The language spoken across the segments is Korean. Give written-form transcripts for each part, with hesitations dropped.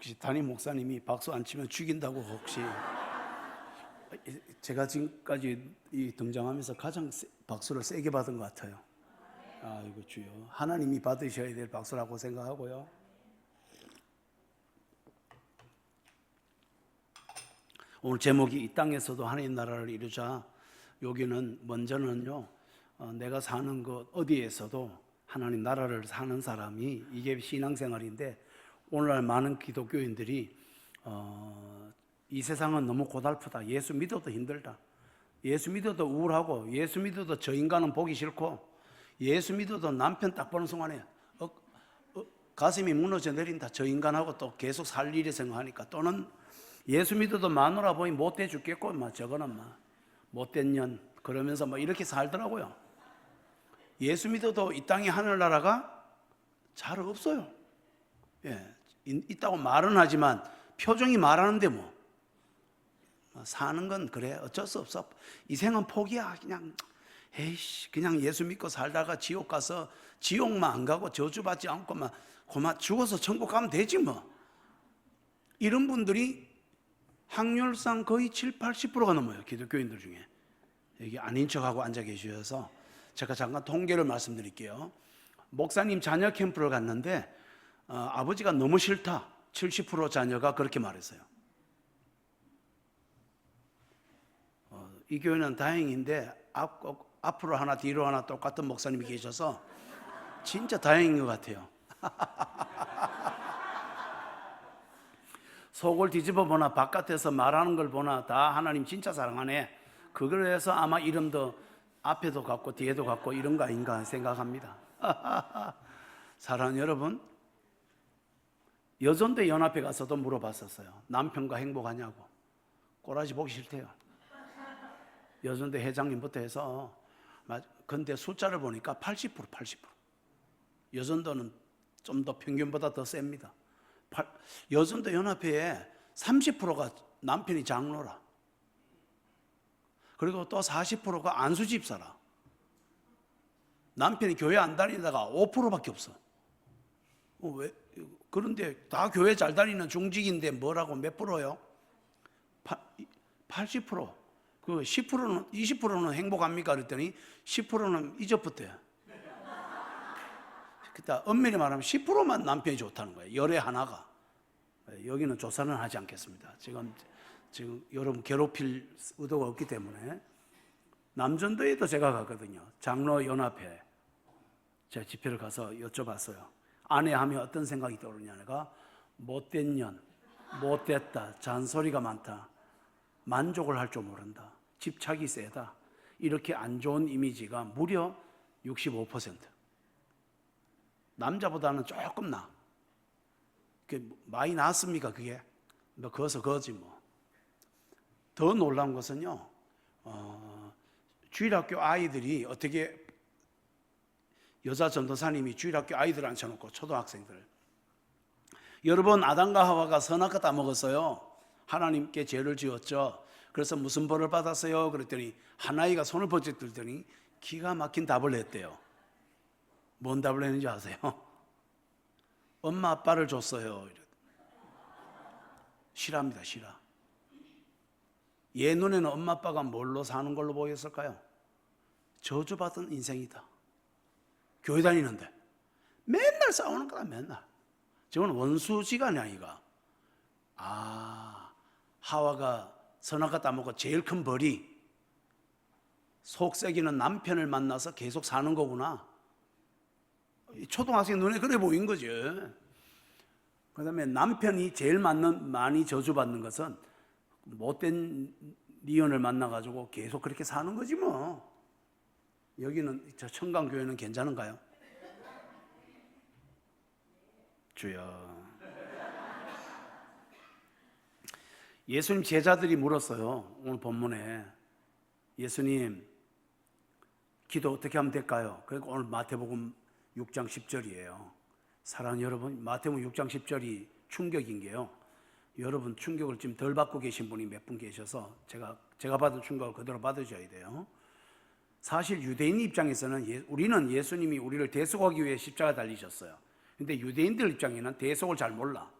혹시 담임 목사님이 박수 안 치면 죽인다고 혹시 제가 지금까지 이 등장하면서 가장 박수를 세게 받은 것 같아요. 아이고 주여, 하나님이 받으셔야 될 박수라고 생각하고요. 오늘 제목이 이 땅에서도 하나님 나라를 이루자. 여기는 먼저는요, 내가 사는 곳 어디에서도 하나님 나라를 사는 사람이, 이게 신앙생활인데, 오늘날 많은 기독교인들이 이 세상은 너무 고달프다, 예수 믿어도 힘들다, 예수 믿어도 우울하고, 예수 믿어도 저 인간은 보기 싫고, 예수 믿어도 남편 딱 보는 순간에 가슴이 무너져 내린다, 저 인간하고 또 계속 살 일이 생각하니까. 또는 예수 믿어도 마누라 보니 못돼 죽겠고, 저거는 못된 년 그러면서 이렇게 살더라고요. 예수 믿어도 이 땅에 하늘나라가 잘 없어요. 예, 있다고 말은 하지만 표정이 말하는데 사는 건 그래, 어쩔 수 없어, 이 생은 포기야, 그냥 예수 믿고 살다가 지옥 가서 지옥만 안 가고 저주받지 않고 그만 죽어서 천국 가면 되지 이런 분들이 확률상 거의 70-80%가 넘어요, 기독교인들 중에. 여기 아닌 척하고 앉아 계셔서 제가 잠깐 통계를 말씀드릴게요. 목사님 자녀 캠프를 갔는데 아버지가 너무 싫다, 70% 자녀가 그렇게 말했어요. 이 교회는 다행인데 앞으로 하나 뒤로 하나 똑같은 목사님이 계셔서 진짜 다행인 것 같아요. 속을 뒤집어 보나 바깥에서 말하는 걸 보나 다 하나님 진짜 사랑하네, 그걸 해서 아마 이름도 앞에도 갖고 뒤에도 갖고 이런 거 아닌가 생각합니다. 사랑하는 여러분, 여전대 연합회 가서도 물어봤었어요. 남편과 행복하냐고. 꼬라지 보기 싫대요. 여전대 회장님부터 해서. 근데 숫자를 보니까 80%. 여전도는 좀 더 평균보다 더 셉니다. 여전도 연합회에 30%가 남편이 장로라. 그리고 또 40%가 안수집사라. 남편이 교회 안 다니다가 5%밖에 없어. 왜? 그런데 다 교회 잘 다니는 중직인데 뭐라고 몇 프로요? 80%. 그 10%는 20%는 행복합니까? 그랬더니 10%는 이적부터야. 그러니까 엄밀히 말하면 10%만 남편이 좋다는 거예요. 열에 하나가. 여기는 조사는 하지 않겠습니다. 지금 여러분 괴롭힐 의도가 없기 때문에. 남전도에도 제가 갔거든요. 장로연합회. 제가 집회를 가서 여쭤봤어요. 아내 하면 어떤 생각이 떠오르냐. 내가 못된 년, 못됐다, 잔소리가 많다, 만족을 할 줄 모른다, 집착이 세다, 이렇게 안 좋은 이미지가 무려 65%. 남자보다는 조금 나. 많이 나았습니까 그게? 거기서 거지 더 놀라운 것은요, 주일학교 아이들이 어떻게, 여자 전도사님이 주일학교 아이들 앉혀놓고 초등학생들, 여러분 아담과 하와가 선악과 따먹었어요. 하나님께 죄를 지었죠. 그래서 무슨 벌을 받았어요? 그랬더니 한 아이가 손을 번쩍 들더니 기가 막힌 답을 했대요. 뭔 답을 했는지 아세요? 엄마 아빠를 줬어요. 실화입니다, 실화. 얘 눈에는 엄마 아빠가 뭘로 사는 걸로 보였을까요? 저주받은 인생이다. 교회 다니는데 맨날 싸우는 거다, 맨날. 저건 원수지간이야, 이가. 하와가 선악과 따먹고 제일 큰 벌이 속썩이는 남편을 만나서 계속 사는 거구나. 초등학생 눈에 그래 보인 거죠. 그 다음에 남편이 제일 많이 저주받는 것은 못된 니언을 만나가지고 계속 그렇게 사는 거지 여기는, 저 청강교회는 괜찮은가요? 주여. 예수님 제자들이 물었어요. 오늘 본문에 예수님 기도 어떻게 하면 될까요? 그러니까 오늘 마태복음 6장 10절이에요. 사랑하는 여러분, 마태복음 6장 10절이 충격인 게요, 여러분 충격을 좀 덜 받고 계신 분이 몇 분 계셔서 제가 받은 충격을 그대로 받으셔야 돼요. 사실 유대인 입장에서는 우리는 예수님이 우리를 대속하기 위해 십자가 달리셨어요. 근데 유대인들 입장에는 대속을 잘 몰라.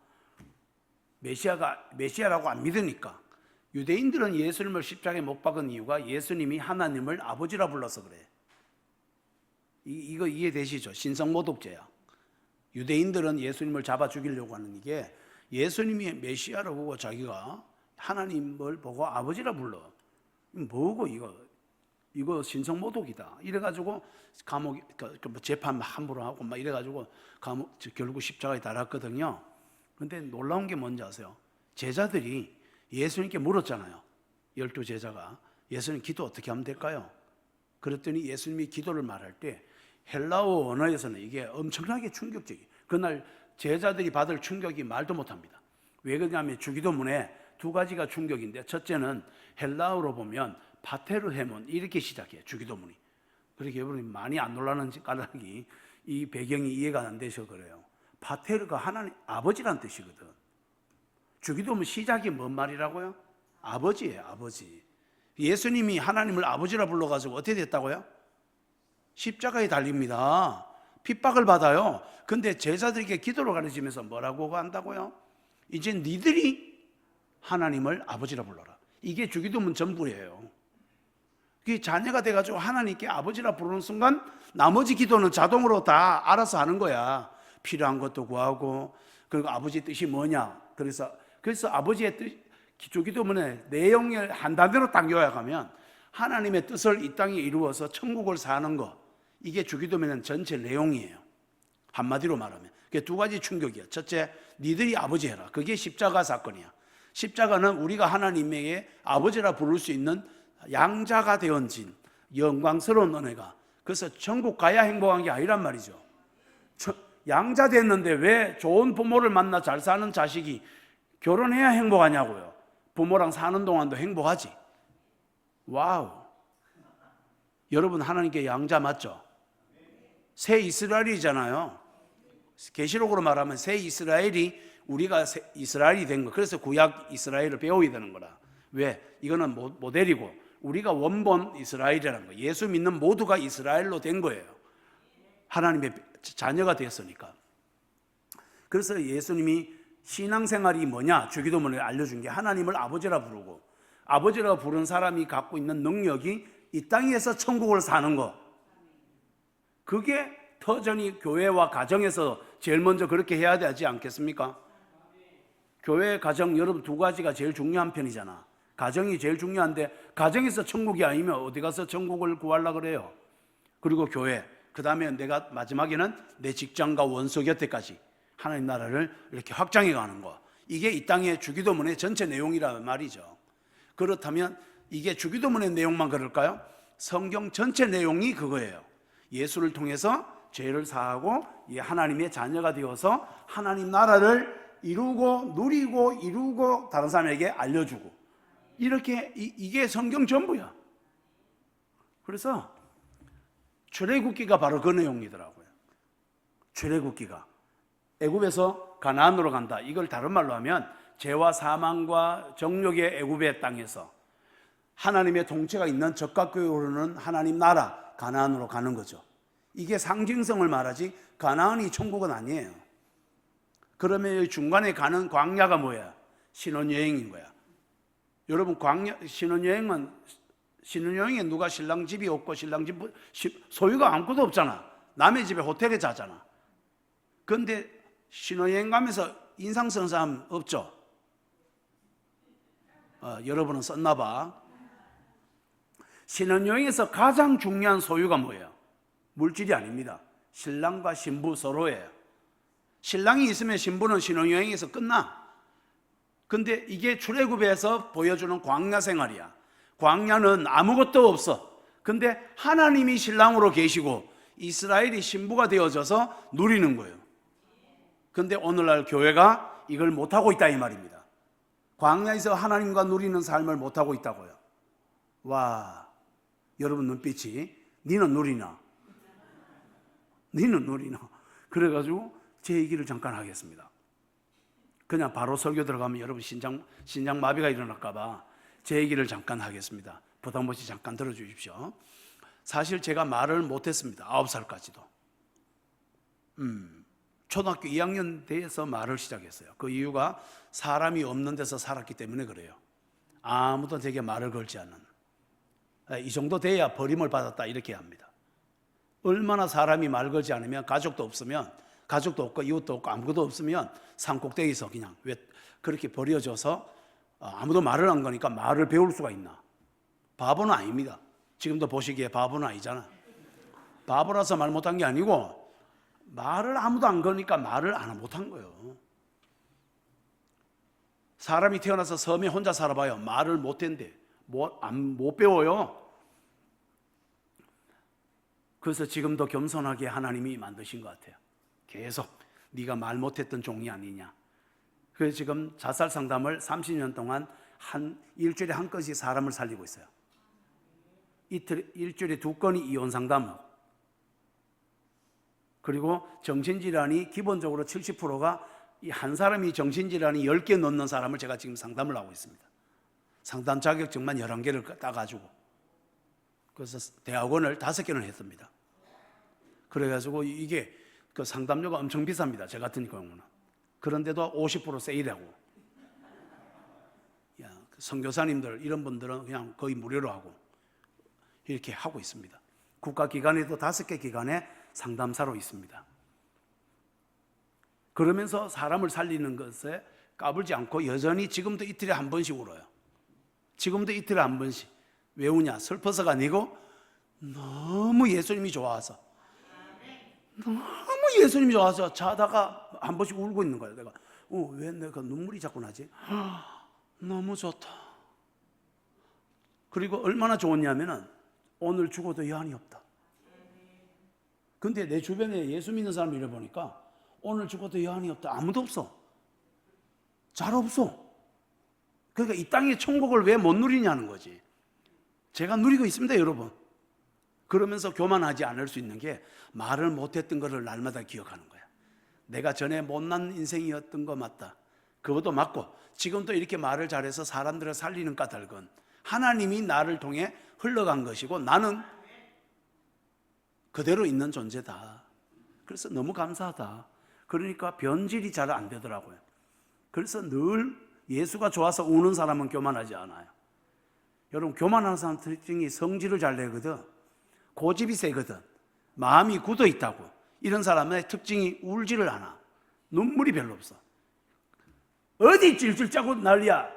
메시아라고 안 믿으니까. 유대인들은 예수님을 십자가에 못 박은 이유가 예수님이 하나님을 아버지라 불러서 그래. 이거 이해되시죠? 신성모독죄야. 유대인들은 예수님을 잡아 죽이려고 하는 이게 예수님이 메시아라고 보고 자기가 하나님을 보고 아버지라 불러. 뭐고 이거 신성모독이다. 이래가지고 감옥 재판 함부로 하고 막 이래가지고 결국 십자가에 달았거든요. 근데 놀라운 게 뭔지 아세요? 제자들이 예수님께 물었잖아요. 12 제자가 예수님 기도 어떻게 하면 될까요? 그랬더니 예수님이 기도를 말할 때 헬라어 언어에서는 이게 엄청나게 충격적이에요. 그날 제자들이 받을 충격이 말도 못합니다. 왜 그러냐면 주기도문에 두 가지가 충격인데, 첫째는 헬라어로 보면 파테르헤몬 이렇게 시작해요. 주기도문이. 그렇게 여러분이 많이 안 놀라는 까닭이 이 배경이 이해가 안 되셔서 그래요. 파테르가 하나님 아버지란 뜻이거든. 주기도문 시작이 뭔 말이라고요? 아버지예요. 아버지. 예수님이 하나님을 아버지라 불러가지고 어떻게 됐다고요? 십자가에 달립니다. 핍박을 받아요. 근데 제자들에게 기도를 가르치면서 뭐라고 한다고요? 이제 니들이 하나님을 아버지라 불러라. 이게 주기도문 전부예요. 그게 자녀가 돼가지고 하나님께 아버지라 부르는 순간 나머지 기도는 자동으로 다 알아서 하는 거야. 필요한 것도 구하고, 그리고 아버지 뜻이 뭐냐. 그래서 아버지의 뜻, 주기도문의 내용을 한 단대로 딱 요약하면 하나님의 뜻을 이 땅에 이루어서 천국을 사는 것, 이게 주기도문의 전체 내용이에요. 한마디로 말하면 그게 두 가지 충격이야. 첫째, 니들이 아버지 해라. 그게 십자가 사건이야. 십자가는 우리가 하나님에게 아버지라 부를 수 있는 양자가 되어진 영광스러운 은혜가, 그래서 천국 가야 행복한 게 아니란 말이죠. 양자 됐는데 왜 좋은 부모를 만나 잘 사는 자식이 결혼해야 행복하냐고요. 부모랑 사는 동안도 행복하지. 와우. 여러분 하나님께 양자 맞죠? 새 이스라엘이잖아요. 계시록으로 말하면 새 이스라엘이 우리가 이스라엘이 된 거. 그래서 구약 이스라엘을 배워야 되는 거라. 왜? 이거는 모델이고 우리가 원본 이스라엘이라는 거예요. 예수 믿는 모두가 이스라엘로 된 거예요. 하나님의 자녀가 되었으니까. 그래서 예수님이 신앙생활이 뭐냐? 주기도문에 알려준 게 하나님을 아버지라 부르고, 아버지라 부른 사람이 갖고 있는 능력이 이 땅에서 천국을 사는 거. 그게 터전이 교회와 가정에서 제일 먼저 그렇게 해야 되지 않겠습니까? 교회, 가정, 여러분 두 가지가 제일 중요한 편이잖아. 가정이 제일 중요한데 가정에서 천국이 아니면 어디 가서 천국을 구하려고 그래요? 그리고 교회, 그 다음에 내가 마지막에는 내 직장과 원수 곁에까지 하나님 나라를 이렇게 확장해 가는 거. 이게 이 땅의 주기도문의 전체 내용이란 말이죠. 그렇다면 이게 주기도문의 내용만 그럴까요? 성경 전체 내용이 그거예요. 예수를 통해서 죄를 사하고 하나님의 자녀가 되어서 하나님 나라를 이루고 누리고 다른 사람에게 알려주고, 이렇게 이게 성경 전부야. 그래서 출애굽기가 바로 그 내용이더라고요. 출애굽기가 애굽에서 가나안으로 간다. 이걸 다른 말로 하면 죄와 사망과 정욕의 애굽의 땅에서 하나님의 통치가 있는 적각교에 오르는 하나님 나라 가나안으로 가는 거죠. 이게 상징성을 말하지 가나안이 천국은 아니에요. 그러면 중간에 가는 광야가 뭐야? 신혼여행인 거야. 여러분 신혼여행에 누가 신랑 집이 없고 신랑 집 소유가 아무것도 없잖아. 남의 집에 호텔에 자잖아. 그런데 신혼여행 가면서 인상 쓴 사람 없죠? 여러분은 썼나 봐. 신혼여행에서 가장 중요한 소유가 뭐예요? 물질이 아닙니다. 신랑과 신부 서로예요. 신랑이 있으면 신부는 신혼여행에서 끝나. 근데 이게 출애굽에서 보여주는 광야 생활이야. 광야는 아무것도 없어. 근데 하나님이 신랑으로 계시고 이스라엘이 신부가 되어져서 누리는 거예요. 근데 오늘날 교회가 이걸 못하고 있다 이 말입니다. 광야에서 하나님과 누리는 삶을 못하고 있다고요. 와, 여러분 눈빛이 니는 누리나? 니는 누리나? 그래가지고 제 얘기를 잠깐 하겠습니다. 그냥 바로 설교 들어가면 여러분 신장 마비가 일어날까봐 제 얘기를 잠깐 하겠습니다. 부담 없이 잠깐 들어주십시오. 사실 제가 말을 못했습니다. 9살까지도. 초등학교 2학년 돼서 말을 시작했어요. 그 이유가 사람이 없는 데서 살았기 때문에 그래요. 아무도 제게 말을 걸지 않는, 이 정도 돼야 버림을 받았다 이렇게 합니다. 얼마나 사람이 말 걸지 않으면, 가족도 없으면, 가족도 없고 이웃도 없고 아무것도 없으면 산꼭대기에서 그냥 왜 그렇게 버려져서 아무도 말을 안 거니까 말을 배울 수가 있나? 바보는 아닙니다. 지금도 보시기에 바보는 아니잖아. 바보라서 말 못한 게 아니고 말을 아무도 안 거니까 말을 안 못한 거예요. 사람이 태어나서 섬에 혼자 살아봐요. 말을 못한대. 못 배워요. 그래서 지금도 겸손하게 하나님이 만드신 것 같아요. 계속 네가 말 못했던 종이 아니냐. 그래서 지금 자살 상담을 30년 동안 일주일에 한 건씩 사람을 살리고 있어요. 일주일에 2건이 이혼 상담. 그리고 정신질환이 기본적으로 70%가 이 한 사람이 정신질환이 10개 넘는 사람을 제가 지금 상담을 하고 있습니다. 상담 자격증만 11개를 따가지고. 그래서 대학원을 5개를 했습니다. 그래가지고 이게 그 상담료가 엄청 비쌉니다. 저 같은 경우는. 그런데도 50% 세일하고. 선교사님들 이런 분들은 그냥 거의 무료로 하고 이렇게 하고 있습니다. 국가기관에도 5개 기관에 상담사로 있습니다. 그러면서 사람을 살리는 것에 까불지 않고 여전히 지금도 이틀에 한 번씩 울어요. 지금도 이틀에 한 번씩. 왜 우냐? 슬퍼서가 아니고 너무 예수님이 좋아서. 너무 예수님이 좋아서 자다가 한 번씩 울고 있는 거예요. 내가 왜 내가 눈물이 자꾸 나지? 너무 좋다. 그리고 얼마나 좋았냐면은 오늘 죽어도 여한이 없다. 근데 내 주변에 예수 믿는 사람 잃어보니까 오늘 죽어도 여한이 없다. 아무도 없어. 잘 없어. 그러니까 이 땅의 천국을 왜 못 누리냐는 거지. 제가 누리고 있습니다, 여러분. 그러면서 교만하지 않을 수 있는 게 말을 못했던 것을 날마다 기억하는 거야. 내가 전에 못난 인생이었던 거 맞다. 그것도 맞고 지금도 이렇게 말을 잘해서 사람들을 살리는 까닭은 하나님이 나를 통해 흘러간 것이고 나는 그대로 있는 존재다. 그래서 너무 감사하다. 그러니까 변질이 잘 안 되더라고요. 그래서 늘 예수가 좋아서 우는 사람은 교만하지 않아요. 여러분, 교만하는 사람 특징이 성질을 잘 내거든. 고집이 세거든. 마음이 굳어 있다고. 이런 사람의 특징이 울지를 않아. 눈물이 별로 없어. 어디 찔찔 짜고 난리야.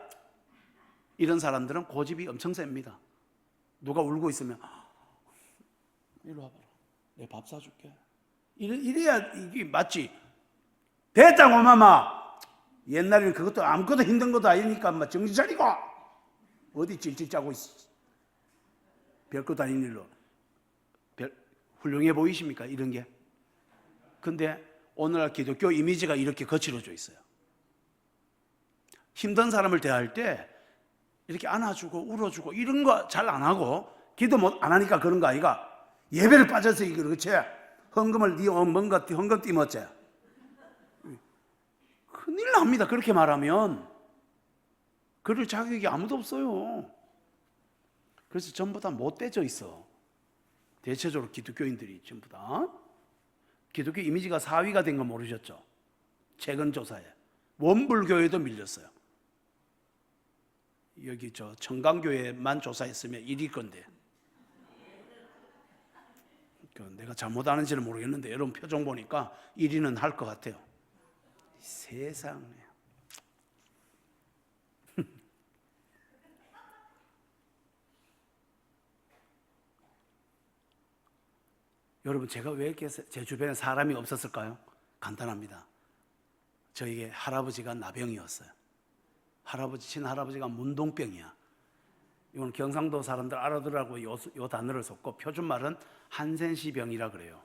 이런 사람들은 고집이 엄청 셉니다. 누가 울고 있으면 이리 와봐라. 내가 밥 사줄게. 이래야 이게 맞지. 됐다 고마마. 옛날에는 그것도 아무것도 힘든 것도 아니니까 막 정신 차리고 어디 찔찔 짜고 있어. 별것도 아닌 일로. 훌륭해 보이십니까? 이런 게. 근데 오늘날 기독교 이미지가 이렇게 거칠어져 있어요. 힘든 사람을 대할 때 이렇게 안아주고 울어주고 이런 거 잘 안 하고 기도 안 하니까 그런 거 아이가. 예배를 빠져서 그렇지. 헌금을 뭔가 헌금 띠먹지. 큰일 납니다. 그렇게 말하면. 그럴 자격이 아무도 없어요. 그래서 전부 다 못되져 있어. 대체적으로 기독교인들이 전부 다. 기독교 이미지가 4위가 된 거 모르셨죠? 최근 조사에. 원불교에도 밀렸어요. 여기 청강교회만 조사했으면 1위 건데. 내가 잘못 아는지는 모르겠는데 여러분 표정 보니까 1위는 할 것 같아요. 세상에. 여러분, 제가 왜 이렇게 제 주변에 사람이 없었을까요? 간단합니다. 저에게 할아버지가 나병이었어요. 친할아버지가 문동병이야. 이건 경상도 사람들 알아들으라고 요 단어를 썼고 표준말은 한센시병이라 그래요.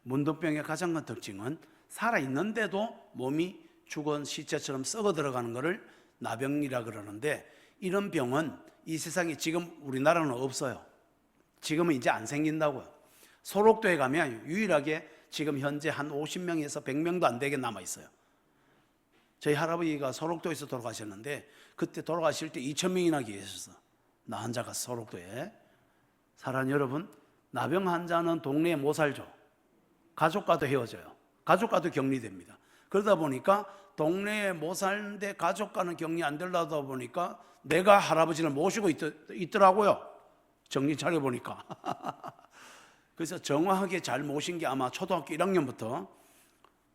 문동병의 가장 큰 특징은 살아있는데도 몸이 죽은 시체처럼 썩어 들어가는 것을 나병이라 그러는데 이런 병은 이 세상에 지금 우리나라는 없어요. 지금은 이제 안 생긴다고요. 소록도에 가면 유일하게 지금 현재 한 50명에서 100명도 안 되게 남아있어요. 저희 할아버지가 소록도에서 돌아가셨는데 그때 돌아가실 때 2,000명이나 계셨어. 나 환자가 소록도에. 사랑하는 여러분, 나병 환자는 동네에 못 살죠. 가족과도 헤어져요. 가족과도 격리됩니다. 그러다 보니까 동네에 못 사는데 가족과는 격리 안 되려다 보니까 내가 할아버지를 모시고 있더라고요. 정신 차려보니까. 그래서 정확하게 잘 모신 게 아마 초등학교 1학년부터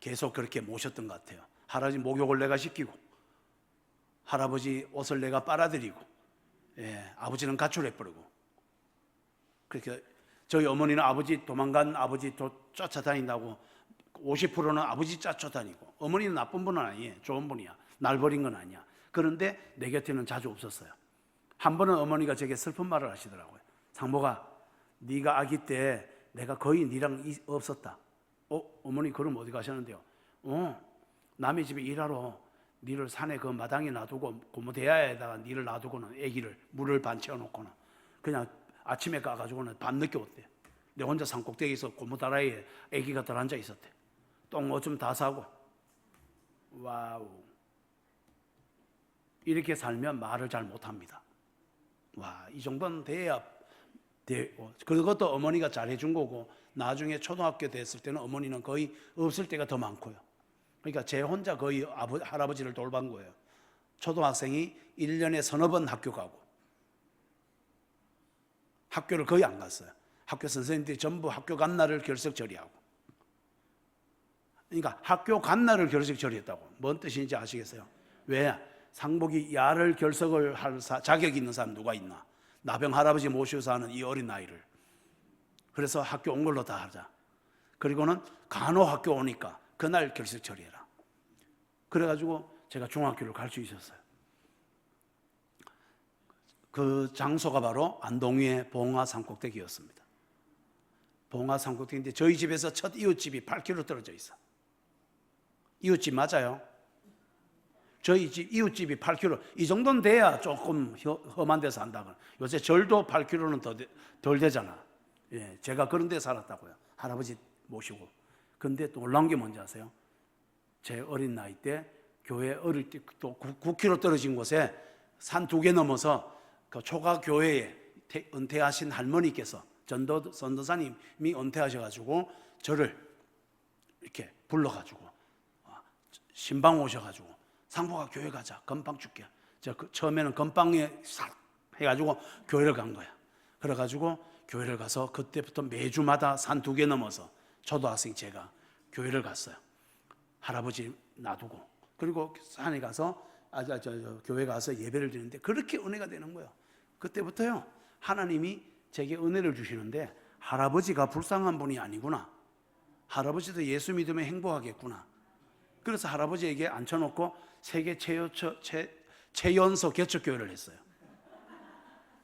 계속 그렇게 모셨던 것 같아요. 할아버지 목욕을 내가 시키고, 할아버지 옷을 내가 빨아들이고, 아버지는 가출해버리고. 그렇게 저희 어머니는 아버지 도망간 아버지 쫓아다닌다고 50%는 아버지 쫓아다니고, 어머니는 나쁜 분은 아니에요. 좋은 분이야. 날 버린 건 아니야. 그런데 내 곁에는 자주 없었어요. 한 번은 어머니가 제게 슬픈 말을 하시더라고요. 상복아, 네가 아기 때 내가 거의 네랑 없었다. 어머니 그럼 어디 가셨는데요? 남의 집에 일하러 니를 산에 그 마당에 놔두고 고무 대야에다가 니를 놔두고는 아기를 물을 반 채워놓고는 그냥 아침에 가가지고는 밤늦게 왔대. 내 혼자 산꼭대기에서 고무 다라이에 아기가 들어앉아 있었대. 똥 오줌 다 싸고. 와우. 이렇게 살면 말을 잘 못합니다. 와, 이 정도는 돼야 그것도 어머니가 잘해준 거고, 나중에 초등학교 됐을 때는 어머니는 거의 없을 때가 더 많고요. 그러니까 제 혼자 거의 할아버지를 돌본 거예요. 초등학생이 1년에 서너 번 학교 가고, 학교를 거의 안 갔어요. 학교 선생님들이 전부 학교 간 날을 결석 처리하고. 그러니까 학교 간 날을 결석 처리했다고. 뭔 뜻인지 아시겠어요? 왜? 상복이 야를 결석을 할 자격이 있는 사람 누가 있나? 나병 할아버지 모시고 사는 이 어린 나이를. 그래서 학교 온 걸로 다 하자. 그리고는 간호 학교 오니까 그날 결석 처리해라. 그래가지고 제가 중학교를 갈 수 있었어요. 그 장소가 바로 안동위의 봉화 산꼭대기였습니다. 봉화 산꼭대기인데 저희 집에서 첫 이웃집이 8km 떨어져 있어. 이웃집 맞아요? 저희 집 이웃집이 8km, 이 정도는 돼야 조금 험한 데서 산다고. 요새 절도 8km는 덜 되잖아. 예, 제가 그런 데 살았다고요. 할아버지 모시고. 근데 또 놀라운 게 뭔지 아세요? 제 어린 나이 때 교회 어릴 때 또 9km 떨어진 곳에 산 2개 넘어서 그 초가 교회에 은퇴하신 할머니께서 전도사님이 은퇴하셔가지고 저를 이렇게 불러가지고 신방 오셔가지고 상복아 교회 가자. 건빵 줄게. 처음에는 건빵에 싹 해가지고 교회를 간 거야. 그래가지고 교회를 가서 그때부터 매주마다 산 2개 넘어서 초등학생 제가 교회를 갔어요. 할아버지 놔두고. 그리고 산에 가서 교회 가서 예배를 드리는데 그렇게 은혜가 되는 거예요. 그때부터요 하나님이 제게 은혜를 주시는데, 할아버지가 불쌍한 분이 아니구나. 할아버지도 예수 믿으면 행복하겠구나. 그래서 할아버지에게 앉혀놓고 세계 최연소 개척교회를 했어요.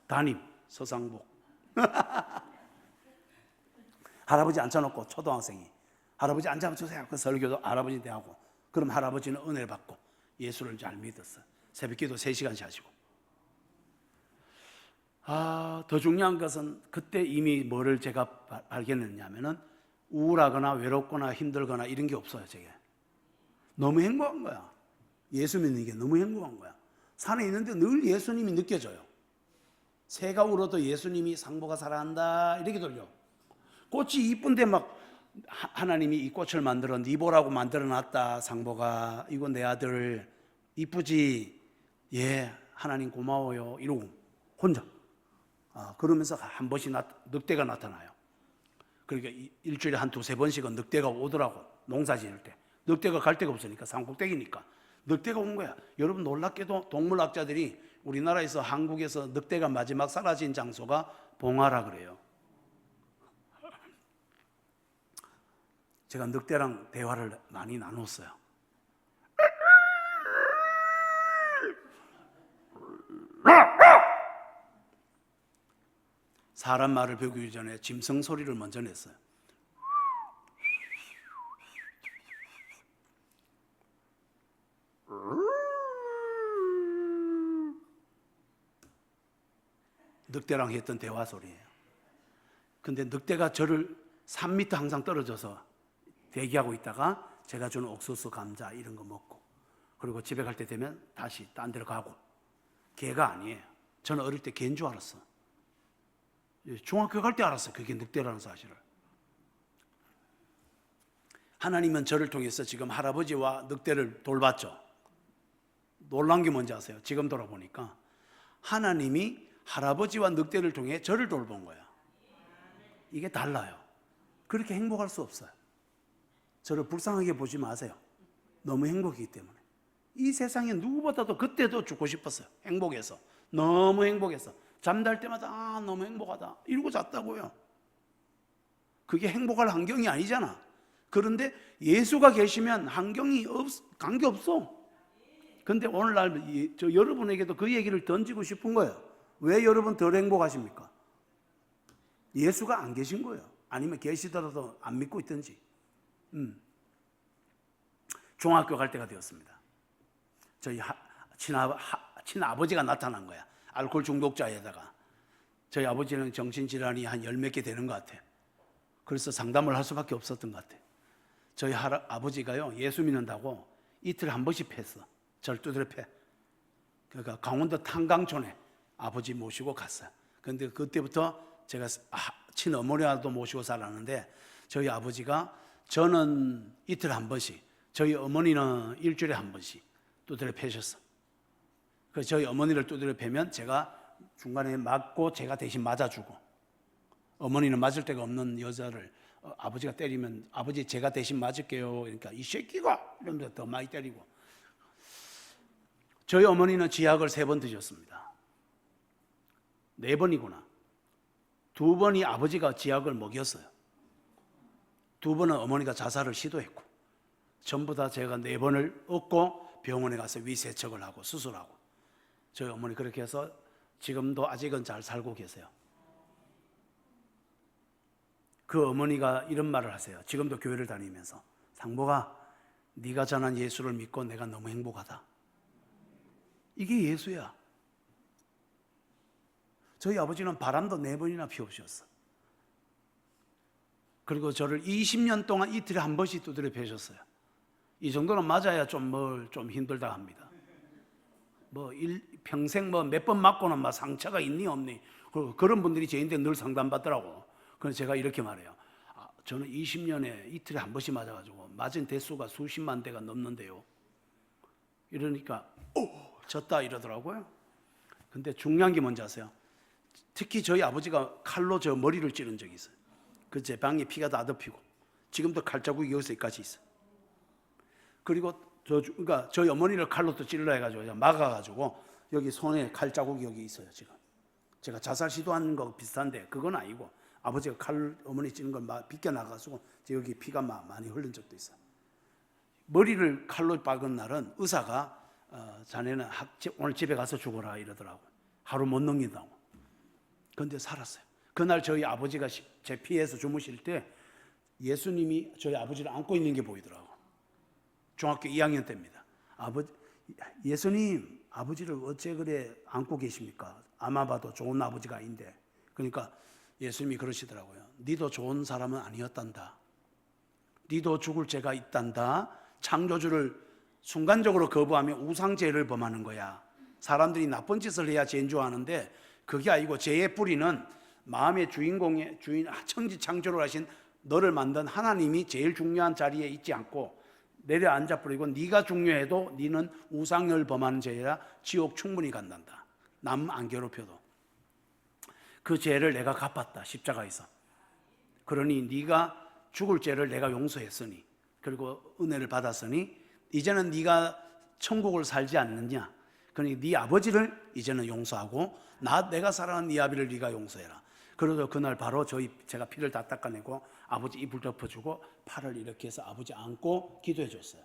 담임 서상복. 할아버지 앉혀놓고 초등학생이 할아버지 앉아주세요. 그 설교도 할아버지한테 하고, 그럼 할아버지는 은혜를 받고 예수를 잘 믿었어요. 새벽기도 3시간씩 하시고. 더 중요한 것은 그때 이미 뭐를 제가 발견했냐면은 우울하거나 외롭거나 힘들거나 이런 게 없어요. 제게 너무 행복한 거야. 예수 믿는 게 너무 행복한 거야. 산에 있는데 늘 예수님이 느껴져요. 새가 울어도 예수님이 상보가 사랑한다 이렇게 들려. 꽃이 이쁜데 막 하나님이 이 꽃을 만들어 네 보라고 만들어놨다. 상보가 이거 내 아들 이쁘지? 예, 하나님 고마워요 이러고 혼자 그러면서 한 번씩 늑대가 나타나요. 그러니까 일주일에 한 2-3번씩은 늑대가 오더라고. 농사 지을 때 늑대가 갈 데가 없으니까 산꼭대기니까 늑대가 온 거야. 여러분 놀랍게도 동물학자들이 우리나라에서 한국에서 늑대가 마지막 사라진 장소가 봉화라 그래요. 제가 늑대랑 대화를 많이 나눴어요. 사람 말을 배우기 전에 짐승 소리를 먼저 냈어요. 늑대랑 했던 대화 소리예요. 근데 늑대가 저를 3m 항상 떨어져서 대기하고 있다가 제가 주는 옥수수, 감자 이런 거 먹고, 그리고 집에 갈 때 되면 다시 딴 데로 가고. 개가 아니에요. 저는 어릴 때 개인 줄 알았어. 중학교 갈 때 알았어요. 그게 늑대라는 사실을. 하나님은 저를 통해서 지금 할아버지와 늑대를 돌봤죠. 놀란 게 뭔지 아세요? 지금 돌아보니까 하나님이 할아버지와 늑대를 통해 저를 돌본 거야. 이게 달라요. 그렇게 행복할 수 없어요. 저를 불쌍하게 보지 마세요. 너무 행복이기 때문에. 이 세상에 누구보다도 그때도 죽고 싶었어요. 행복해서. 너무 행복해서. 잠잘 때마다 너무 행복하다 이러고 잤다고요. 그게 행복할 환경이 아니잖아. 그런데 예수가 계시면 환경이 관계없어. 근데 오늘날 저 여러분에게도 그 얘기를 던지고 싶은 거예요. 왜 여러분 덜 행복하십니까? 예수가 안 계신 거예요. 아니면 계시더라도 안 믿고 있든지. 중학교 갈 때가 되었습니다. 저희 친아버지가 나타난 거야. 알코올 중독자에다가. 저희 아버지는 정신질환이 한 10몇 개 되는 것 같아요. 그래서 상담을 할 수밖에 없었던 것 같아요. 저희 아버지가요, 예수 믿는다고 이틀에 한 번씩 팼어. 절 두드려 패. 그러니까 강원도 탄강촌에 아버지 모시고 갔어요. 그런데 그때부터 제가 친어머니와도 모시고 살았는데 저희 아버지가 저는 이틀에 한 번씩, 저희 어머니는 일주일에 한 번씩 두드려 패셨어. 그래서 저희 어머니를 두드려 패면 제가 중간에 맞고 제가 대신 맞아주고, 어머니는 맞을 데가 없는 여자를 아버지가 때리면 아버지 제가 대신 맞을게요. 그러니까 이 새끼가 이러면서 더 많이 때리고. 저희 어머니는 지약을 3번 드셨습니다. 4번이구나. 2번이 아버지가 지약을 먹였어요. 2번은 어머니가 자살을 시도했고, 전부 다 제가 4번을 얻고 병원에 가서 위세척을 하고 수술하고. 저희 어머니 그렇게 해서 지금도 아직은 잘 살고 계세요. 그 어머니가 이런 말을 하세요. 지금도 교회를 다니면서, 상복아, 네가 전한 예수를 믿고 내가 너무 행복하다. 이게 예수야. 저희 아버지는 바람도 4번이나 피우셨어. 그리고 저를 20년 동안 이틀에 한 번씩 두드려 패셨어요. 이 정도는 맞아야 좀 힘들다 합니다. 평생 몇 번 맞고는 막 상처가 있니 없니, 그런 분들이 저희한테 늘 상담받더라고. 그래서 제가 이렇게 말해요. 저는 20년에 이틀에 한 번씩 맞아가지고 맞은 대수가 수십만 대가 넘는데요. 이러니까 졌다 이러더라고요. 근데 중요한 게 뭔지 아세요? 특히 저희 아버지가 칼로 저 머리를 찌른 적이 있어요. 그 제 방에 피가 다 덮이고 지금도 칼자국이 여기서까지 있어요. 그리고 그러니까 저희 어머니를 칼로 또 찔러 해가지고 막아가지고 여기 손에 칼자국이 여기 있어요. 지금 제가 자살 시도한 거 비슷한데 그건 아니고 아버지가 칼 어머니 찌는 걸 막 비껴나가지고 여기 피가 많이 흘린 적도 있어요. 머리를 칼로 박은 날은 의사가 자네는 오늘 집에 가서 죽어라 이러더라고. 하루 못 넘긴다고. 그런데 살았어요. 그날 저희 아버지가 제 피에서 주무실 때 예수님이 저희 아버지를 안고 있는 게 보이더라고. 중학교 2학년 때입니다. 예수님, 아버지를 어째 그래 안고 계십니까? 아마 봐도 좋은 아버지가 아닌데. 그러니까 예수님이 그러시더라고요. 니도 좋은 사람은 아니었단다. 니도 죽을 죄가 있단다. 창조주를 순간적으로 거부하며 우상죄를 범하는 거야. 사람들이 나쁜 짓을 해야 죄인 줄 아는데 그게 아니고 죄의 뿌리는 마음의 주인 천지 창조를 하신 너를 만든 하나님이 제일 중요한 자리에 있지 않고 내려앉아 버리고 네가 중요해도 네는 우상을 범하는 죄라 지옥 충분히 간단다. 남 안 괴롭혀도. 그 죄를 내가 갚았다. 십자가에서. 그러니 네가 죽을 죄를 내가 용서했으니 그리고 은혜를 받았으니 이제는 네가 천국을 살지 않느냐. 그러니 네 아버지를 이제는 용서하고 내가 사랑하는 네 아비를 네가 용서해라. 그래서 그날 바로 제가 피를 다 닦아내고 아버지 이불 덮어주고 팔을 이렇게 해서 아버지 안고 기도해 줬어요.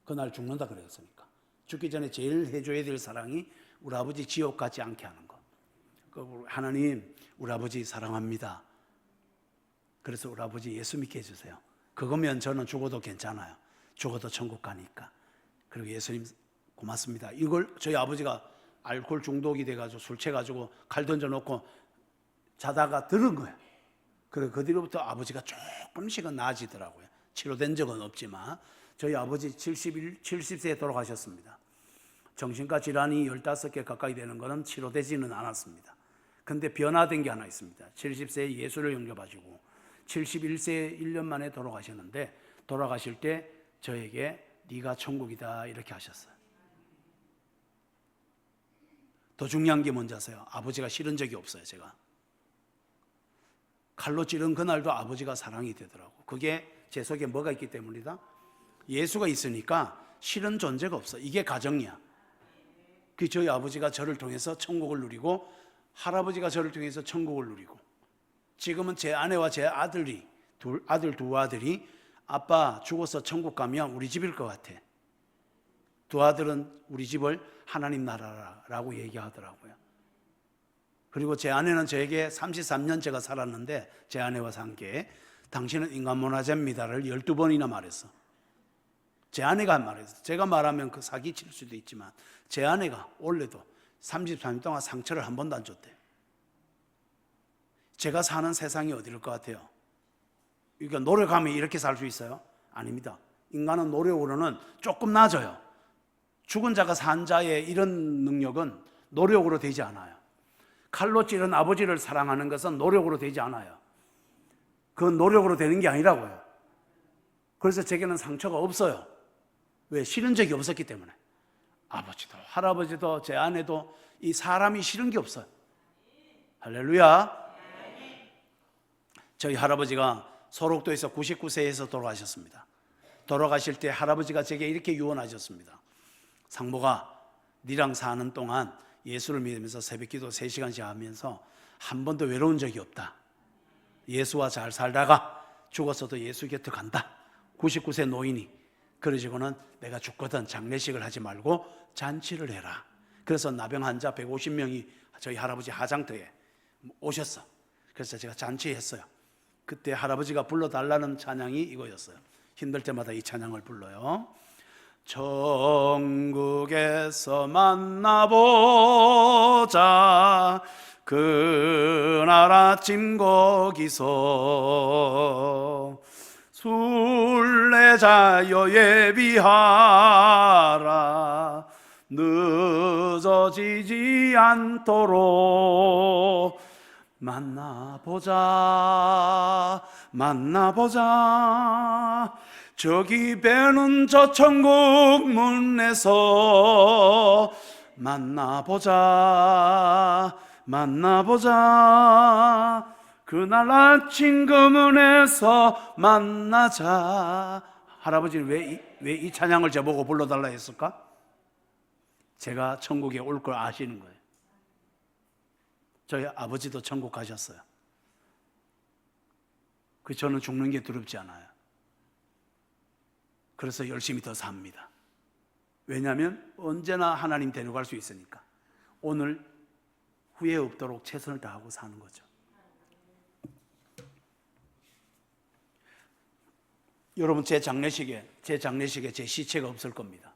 그날 죽는다 그랬으니까. 죽기 전에 제일 해줘야 될 사랑이 우리 아버지 지옥 가지 않게 하는 거. 하나님, 우리 아버지 사랑합니다. 그래서 우리 아버지 예수 믿게 해주세요. 그거면 저는 죽어도 괜찮아요. 죽어도 천국 가니까. 그리고 예수님 고맙습니다. 이걸 저희 아버지가 알코올 중독이 돼가지고 술 취해가지고 칼 던져놓고 자다가 들은 거예요. 그리고 그 뒤로부터 아버지가 조금씩은 나아지더라고요. 치료된 적은 없지만 저희 아버지 70세에 돌아가셨습니다. 정신과 질환이 15개 가까이 되는 것은 치료되지는 않았습니다. 근데 변화된 게 하나 있습니다. 70세에 예수를 영접하시고 71세에 1년 만에 돌아가셨는데 돌아가실 때 저에게 네가 천국이다 이렇게 하셨어요. 더 중요한 게 뭔지 아세요? 아버지가 싫은 적이 없어요. 제가 칼로 찌른 그날도 아버지가 사랑이 되더라고. 그게 제 속에 뭐가 있기 때문이다? 예수가 있으니까 싫은 존재가 없어. 이게 가정이야. 그 저희 아버지가 저를 통해서 천국을 누리고 할아버지가 저를 통해서 천국을 누리고, 지금은 제 아내와 제 아들이 두 아들이 아빠 죽어서 천국 가면 우리 집일 것 같아. 두 아들은 우리 집을 하나님 나라라고 얘기하더라고요. 그리고 제 아내는 저에게 33년 제가 살았는데, 제 아내와 함께 당신은 인간문화재입니다를 12번이나 말했어. 제 아내가 말했어. 제가 말하면 그 사기 칠 수도 있지만 제 아내가 원래도 33년 동안 상처를 한 번도 안 줬대. 제가 사는 세상이 어디일 것 같아요? 그러니까 노력하면 이렇게 살 수 있어요? 아닙니다. 인간은 노력으로는 조금 낮아요. 죽은 자가 산 자의 이런 능력은 노력으로 되지 않아요. 칼로 찌른 아버지를 사랑하는 것은 노력으로 되지 않아요. 그건 노력으로 되는 게 아니라고요. 그래서 제게는 상처가 없어요. 왜? 싫은 적이 없었기 때문에. 아버지도 할아버지도 제 아내도 이 사람이 싫은 게 없어요. 할렐루야. 저희 할아버지가 소록도에서 99세에서 돌아가셨습니다. 돌아가실 때 할아버지가 제게 이렇게 유언하셨습니다. 상모가 니랑 사는 동안 예수를 믿으면서 새벽기도 3시간씩 하면서 한 번도 외로운 적이 없다. 예수와 잘 살다가 죽어서도 예수 곁에 간다. 99세 노인이. 그러시고는 내가 죽거든 장례식을 하지 말고 잔치를 해라. 그래서 나병 환자 150명이 저희 할아버지 하장터에 오셨어. 그래서 제가 잔치했어요. 그때 할아버지가 불러달라는 찬양이 이거였어요. 힘들 때마다 이 찬양을 불러요. 천국에서 만나보자 그날 아침 거기서 순례자여 예비하라 늦어지지 않도록 만나보자 저기 배는 저 천국 문에서 만나보자 그날 아침 그 문에서 만나자. 할아버지는 왜 이 찬양을 저보고 불러달라 했을까? 제가 천국에 올 걸 아시는 거예요. 저희 아버지도 천국 가셨어요. 저는 죽는 게 두렵지 않아요. 그래서 열심히 더 삽니다. 왜냐하면 언제나 하나님 데려갈 수 있으니까. 오늘 후회 없도록 최선을 다하고 사는 거죠. 여러분, 제 장례식에 제 시체가 없을 겁니다.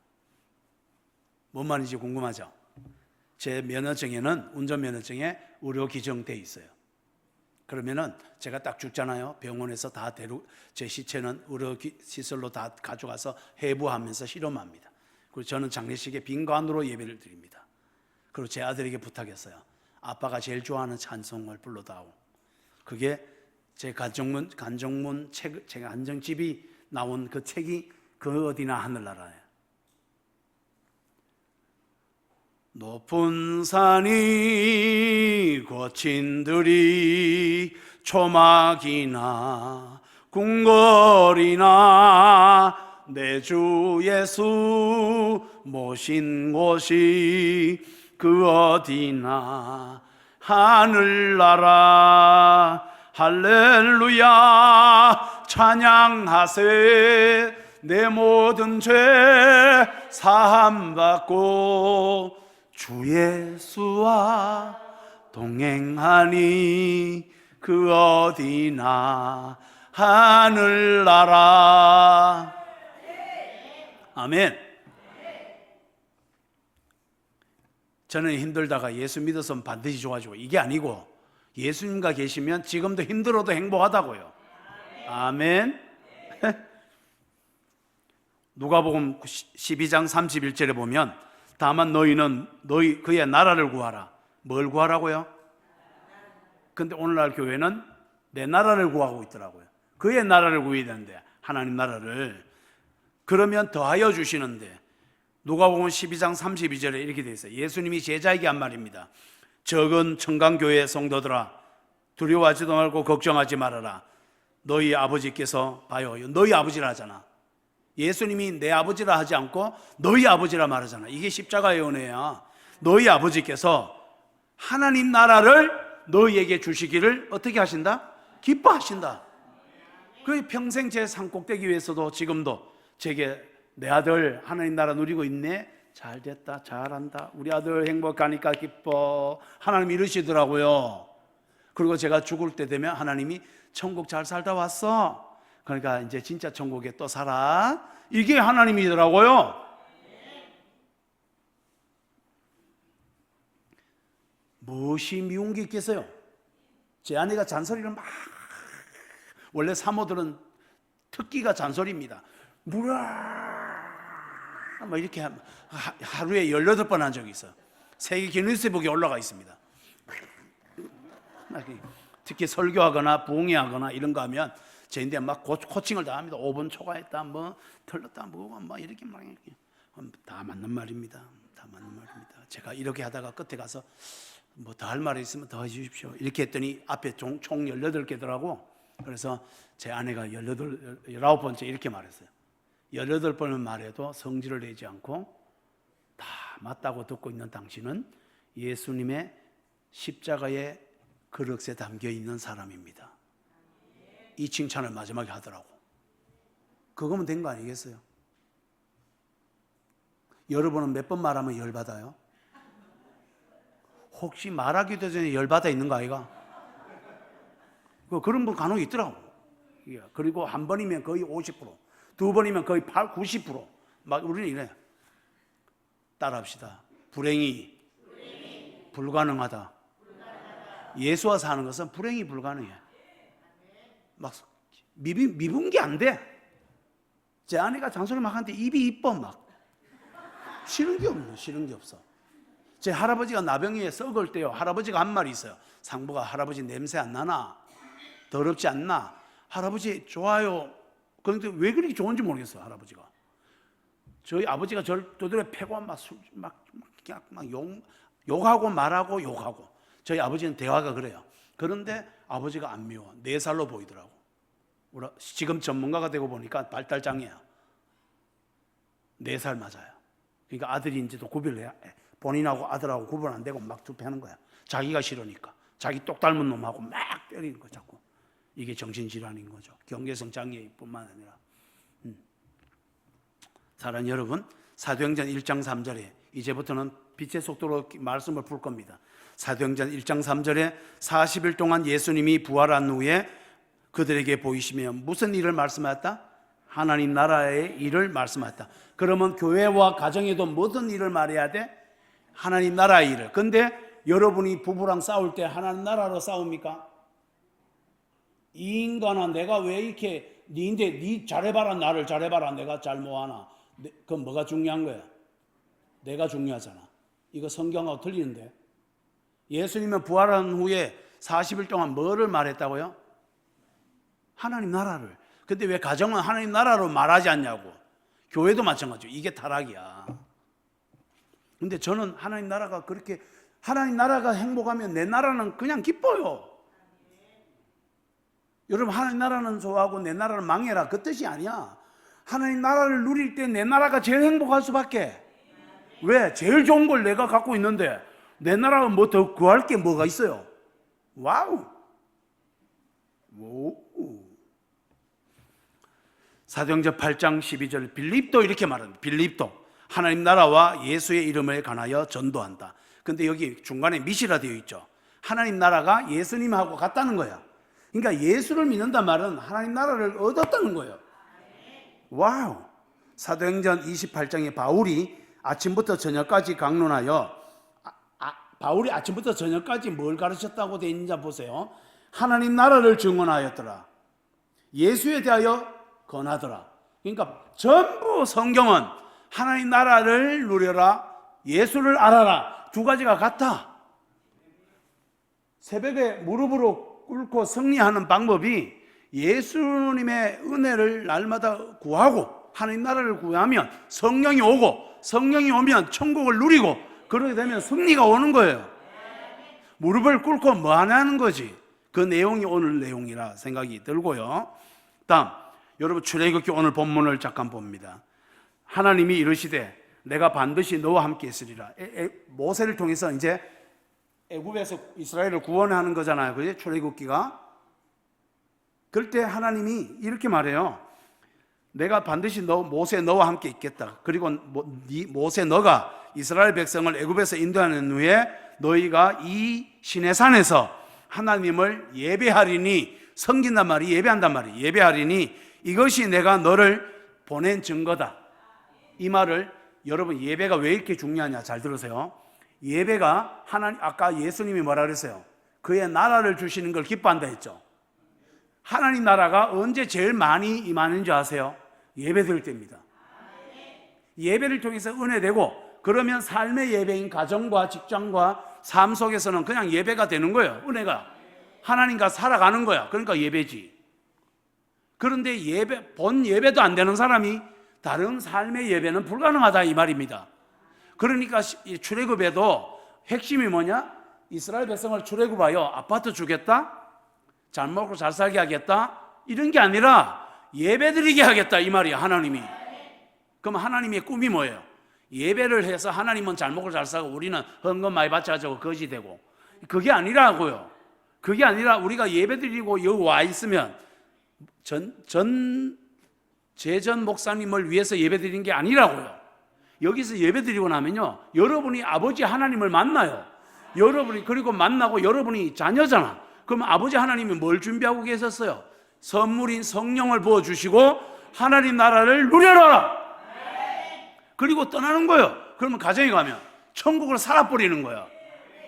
뭔 말인지 궁금하죠? 제 면허증에는, 운전면허증에 의료 기증돼 있어요. 그러면은 제가 딱 죽잖아요. 병원에서 제 시체는 의료시설로 다 가져가서 해부하면서 실험합니다. 그리고 저는 장례식에 빈관으로 예배를 드립니다. 그리고 제 아들에게 부탁했어요. 아빠가 제일 좋아하는 찬송을 불러다오. 그게 제 간정문 책, 제가 한정집이 나온 그 책이 그 어디나 하늘나라예요. 높은 산이 거친들이 초막이나 궁궐이나 내 주 예수 모신 곳이 그 어디나 하늘나라 할렐루야 찬양하세 내 모든 죄 사함받고 주 예수와 동행하니 그 어디나 하늘나라. 아멘. 저는 힘들다가 예수 믿어서 반드시 좋아지고 이게 아니고 예수님과 계시면 지금도 힘들어도 행복하다고요. 아멘. 누가복음 12장 31절에 보면 다만 너희는 그의 나라를 구하라. 뭘 구하라고요? 근데 오늘날 교회는 내 나라를 구하고 있더라고요. 그의 나라를 구해야 되는데 하나님 나라를. 그러면 더하여 주시는데 누가복음 12장 32절에 이렇게 되어 있어요. 예수님이 제자에게 한 말입니다. 적은 청강교회 성도들아, 두려워하지도 말고 걱정하지 말아라. 너희 아버지께서 봐요. 너희 아버지라 하잖아. 예수님이 내 아버지라 하지 않고 너희 아버지라 말하잖아. 이게 십자가의 은혜야. 너희 아버지께서 하나님 나라를 너희에게 주시기를 어떻게 하신다? 기뻐하신다. 그 평생 제 산꼭대기 위해서도 지금도 제게 내 아들 하나님 나라 누리고 있네. 잘 됐다, 잘한다, 우리 아들 행복하니까 기뻐. 하나님 이러시더라고요. 그리고 제가 죽을 때 되면 하나님이 천국 잘 살다 왔어. 그러니까 이제 진짜 천국에 또 살아. 이게 하나님이더라고요. 무엇이 미운 게 있겠어요? 제 아내가 잔소리를 막, 원래 사모들은 특기가 잔소리입니다. 뭐 이렇게 하루에 18번 한 적이 있어요. 세계 기네스북에 올라가 있습니다. 특히 설교하거나 부흥회하거나 이런 거 하면 저인데 막 코칭을 다 합니다. 5분 초과했다, 뭐 틀렸다, 뭐 이렇게 막 이렇게. 다 맞는 말입니다. 다 맞는 말입니다. 제가 이렇게 하다가 끝에 가서 뭐 더 할 말이 있으면 더 해주십시오. 이렇게 했더니 앞에 총 18개더라고. 그래서 제 아내가 19번째 이렇게 말했어요. 18번을 말해도 성질을 내지 않고 다 맞다고 듣고 있는 당신은 예수님의 십자가의 그릇에 담겨 있는 사람입니다. 이 칭찬을 마지막에 하더라고. 그거면 된 거 아니겠어요? 여러분은 몇 번 말하면 열받아요? 혹시 말하기도 전에 열받아 있는 거 아이가? 그런 분 간혹 있더라고. 그리고 한 번이면 거의 50%, 두 번이면 거의 90%. 막 우리는 이래. 따라합시다. 불행이 불가능하다. 예수와 사는 것은 불행이 불가능해. 막 미분기 안 돼. 제 아내가 잔소리 막 하는데 입이 이뻐 막. 싫은 게 없어. 제 할아버지가 나병이에 썩을 때요, 할아버지가 한 말이 있어요. 상부가, 할아버지 냄새 안 나나? 더럽지 않나? 할아버지 좋아요. 그런데 왜 그렇게 좋은지 모르겠어, 할아버지가. 저희 아버지가 저를 두드려 패고 막 욕하고 말하고 욕하고. 저희 아버지는 대화가 그래요. 그런데 아버지가 안 미워. 4살로 보이더라고. 지금 전문가가 되고 보니까 발달장애야. 4살 맞아요. 그러니까 아들인지도 구별을 해야 해. 본인하고 아들하고 구분 안 되고 막 투표하는 거야. 자기가 싫으니까. 자기 똑 닮은 놈하고 막 때리는 거 자꾸. 이게 정신질환인 거죠. 경계성 장애뿐만 아니라. 사랑하는 여러분, 사도행전 1장 3절에 이제부터는 빛의 속도로 말씀을 풀 겁니다. 사도행전 1장 3절에 40일 동안 예수님이 부활한 후에 그들에게 보이시며 무슨 일을 말씀하였다? 하나님 나라의 일을 말씀하였다. 그러면 교회와 가정에도 무슨 일을 말해야 돼? 하나님 나라의 일을. 근데 여러분이 부부랑 싸울 때 하나님 나라로 싸웁니까? 이 인간아, 내가 왜 이렇게 네 잘해봐라, 나를 잘해봐라, 내가 잘 뭐하나? 그건 뭐가 중요한 거야? 내가 중요하잖아. 이거 성경하고 틀리는데. 예수님은 부활한 후에 40일 동안 뭐를 말했다고요? 하나님 나라를. 근데 왜 가정은 하나님 나라로 말하지 않냐고. 교회도 마찬가지죠. 이게 타락이야. 근데 저는 하나님 나라가 그렇게, 하나님 나라가 행복하면 내 나라는 그냥 기뻐요. 여러분, 하나님 나라는 좋아하고 내 나라는 망해라, 그 뜻이 아니야. 하나님 나라를 누릴 때 내 나라가 제일 행복할 수밖에. 왜? 제일 좋은 걸 내가 갖고 있는데 내 나라는 뭐 더 구할 게 뭐가 있어요? 와우. 사도행전 8장 12절 빌립도 이렇게 말합니다. 빌립도 하나님 나라와 예수의 이름을 관하여 전도한다. 근데 여기 중간에 미시라 되어 있죠. 하나님 나라가 예수님하고 같다는 거야. 그러니까 예수를 믿는단 말은 하나님 나라를 얻었다는 거예요. 와우. 사도행전 28장에 바울이 아침부터 저녁까지 강론하여, 바울이 아침부터 저녁까지 뭘 가르쳤다고 되어 있는지 보세요. 하나님 나라를 증언하였더라. 예수에 대하여 권하더라. 그러니까 전부 성경은 하나님 나라를 누려라, 예수를 알아라, 두 가지가 같아. 새벽에 무릎으로 꿇고 승리하는 방법이 예수님의 은혜를 날마다 구하고 하나님 나라를 구하면 성령이 오고, 성령이 오면 천국을 누리고, 그러게 되면 승리가 오는 거예요. 무릎을 꿇고 뭐 하냐는 거지. 그 내용이 오늘 내용이라 생각이 들고요. 다음, 여러분 출애굽기 오늘 본문을 잠깐 봅니다. 하나님이 이르시되 내가 반드시 너와 함께 있으리라. 모세를 통해서 이제 애굽에서 이스라엘을 구원하는 거잖아요. 그게 출애굽기가. 그럴 때 하나님이 이렇게 말해요. 내가 반드시 모세 너와 함께 있겠다. 그리고 모세 너가 이스라엘 백성을 애굽에서 인도하는 후에 너희가 이 시내산에서 하나님을 예배하리니, 섬긴단 말이 예배한단 말이 예배하리니 이것이 내가 너를 보낸 증거다. 이 말을 여러분, 예배가 왜 이렇게 중요하냐 잘 들으세요. 예배가 하나님, 아까 예수님이 뭐라 그랬어요? 그의 나라를 주시는 걸 기뻐한다 했죠. 하나님 나라가 언제 제일 많이 임하는 줄 아세요? 예배 드릴 때입니다. 예배를 통해서 은혜되고, 그러면 삶의 예배인 가정과 직장과 삶 속에서는 그냥 예배가 되는 거예요. 은혜가 하나님과 살아가는 거야. 그러니까 예배지. 그런데 본 예배도 안 되는 사람이 다른 삶의 예배는 불가능하다 이 말입니다. 그러니까 출애굽에도 핵심이 뭐냐? 이스라엘 백성을 출애굽하여 아파트 주겠다, 잘 먹고 잘 살게 하겠다, 이런 게 아니라 예배드리게 하겠다 이 말이야. 하나님이. 그럼 하나님의 꿈이 뭐예요? 예배를 해서 하나님은 잘 먹고 잘 살고 우리는 헌금 많이 받자 가지고 거지 되고, 그게 아니라고요. 그게 아니라 우리가 예배드리고 여기 와 있으면 재전 목사님을 위해서 예배드리는 게 아니라고요. 여기서 예배드리고 나면요, 여러분이 아버지 하나님을 만나요. 여러분이 그리고 만나고 여러분이 자녀잖아. 그럼 아버지 하나님이 뭘 준비하고 계셨어요? 선물인 성령을 부어주시고 하나님 나라를 누려라. 그리고 떠나는 거예요. 그러면 가정에 가면 천국을 살아버리는 거예요.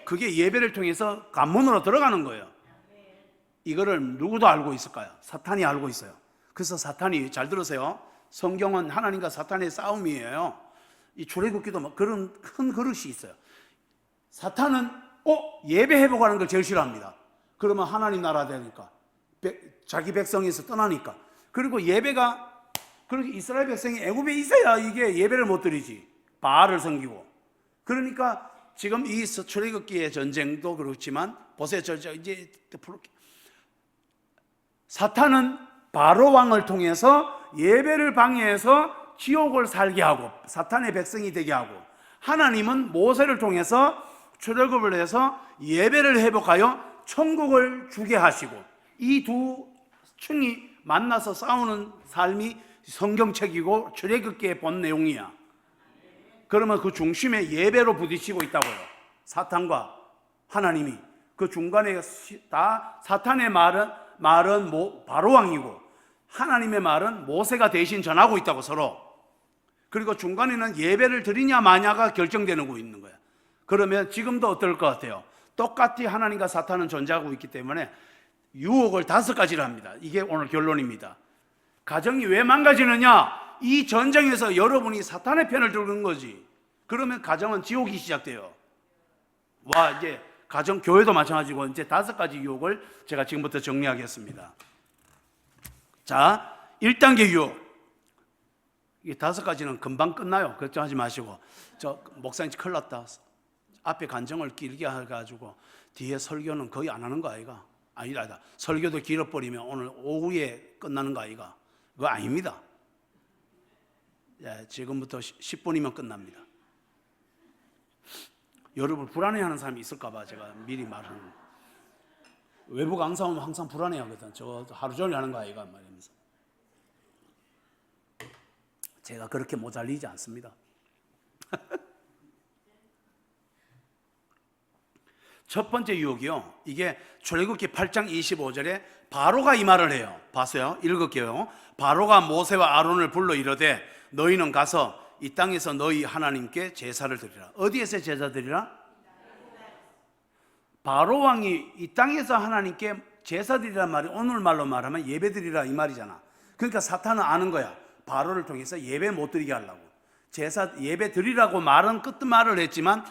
그게 예배를 통해서 관문으로 들어가는 거예요. 이거를 누구도 알고 있을까요? 사탄이 알고 있어요. 그래서 사탄이, 잘 들으세요, 성경은 하나님과 사탄의 싸움이에요. 이 출애굽기도 그런 큰 그릇이 있어요. 사탄은 예배해보고 하는 걸 제일 싫어합니다. 그러면 하나님 나라 되니까, 자기 백성에서 떠나니까. 그리고 예배가, 그렇게 이스라엘 백성이 애굽에 있어야 이게 예배를 못 드리지. 바알을 섬기고. 그러니까 지금 이 출애굽기의 전쟁도 그렇지만 보세요. 이제 사탄은 바로 왕을 통해서 예배를 방해해서 지옥을 살게 하고 사탄의 백성이 되게 하고, 하나님은 모세를 통해서 출애굽을 해서 예배를 회복하여 천국을 주게 하시고, 이 두 층이 만나서 싸우는 삶이 성경책이고 출애굽기에 본 내용이야. 그러면 그 중심에 예배로 부딪히고 있다고요. 사탄과 하나님이. 그 중간에 다 사탄의 말은 바로 왕이고 하나님의 말은 모세가 대신 전하고 있다고 서로. 그리고 중간에는 예배를 드리냐 마냐가 결정되는 거 있는 거야. 그러면 지금도 어떨 것 같아요? 똑같이 하나님과 사탄은 존재하고 있기 때문에 유혹을 5가지를 합니다. 이게 오늘 결론입니다. 가정이 왜 망가지느냐? 이 전쟁에서 여러분이 사탄의 편을 들는 거지. 그러면 가정은 지옥이 시작돼요. 이제 가정, 교회도 마찬가지고 이제 5가지 유혹을 제가 지금부터 정리하겠습니다. 자, 1단계 유혹. 이 5가지는 금방 끝나요. 걱정하지 마시고. 목사님 큰일 났다. 앞에 간증을 길게 해가지고 뒤에 설교는 거의 안 하는 거 아이가? 아니다. 설교도 길어버리면 오늘 오후에 끝나는 거 아이가? 그거 아닙니다. 지금부터 10분이면 끝납니다. 여러분 불안해하는 사람이 있을까봐 제가 미리 말하는 거예요. 외부 강사 오면 항상 불안해하거든. 저 하루 종일 하는 거 아이가 말이면서. 제가 그렇게 모자리지 않습니다. 첫 번째 유혹이요. 이게 출애굽기 8장 25절에 바로가 이 말을 해요. 봤어요? 읽을게요. 바로가 모세와 아론을 불러 이르되 너희는 가서 이 땅에서 너희 하나님께 제사를 드리라. 어디에서 제사 드리라? 바로 왕이 이 땅에서 하나님께 제사 드리란 말이 오늘 말로 말하면 예배 드리라 이 말이잖아. 그러니까 사탄은 아는 거야. 바로를 통해서 예배 못 드리게 하려고. 예배 드리라고 말은 끝말을 했지만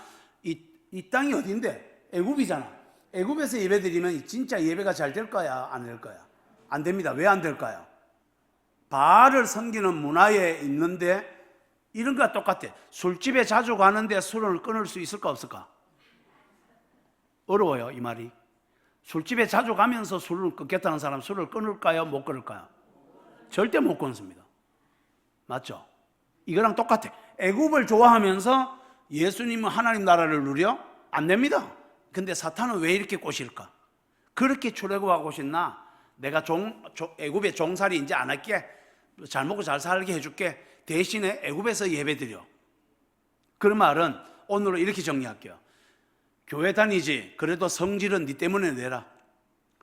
이 땅이 어딘데? 애굽이잖아. 애굽에서 예배 드리면 진짜 예배가 잘 될 거야, 안 될 거야? 안 됩니다. 왜 안 될까요? 바알을 섬기는 문화에 있는데 이런 거와 똑같아. 술집에 자주 가는데 술을 끊을 수 있을까 없을까? 어려워요, 이 말이. 술집에 자주 가면서 술을 끊겠다는 사람 술을 끊을까요? 못 끊을까요? 절대 못 끊습니다. 맞죠? 이거랑 똑같아. 애굽을 좋아하면서 예수님은 하나님 나라를 누려? 안 됩니다. 근데 사탄은 왜 이렇게 꼬실까? 그렇게 출애굽하고 싶나? 내가 애굽의 종살이 이제 안 할게. 잘 먹고 잘 살게 해줄게. 대신에 애굽에서 예배드려. 그런 말은 오늘은 이렇게 정리할게요. 교회 다니지. 그래도 성질은 네 때문에 내라.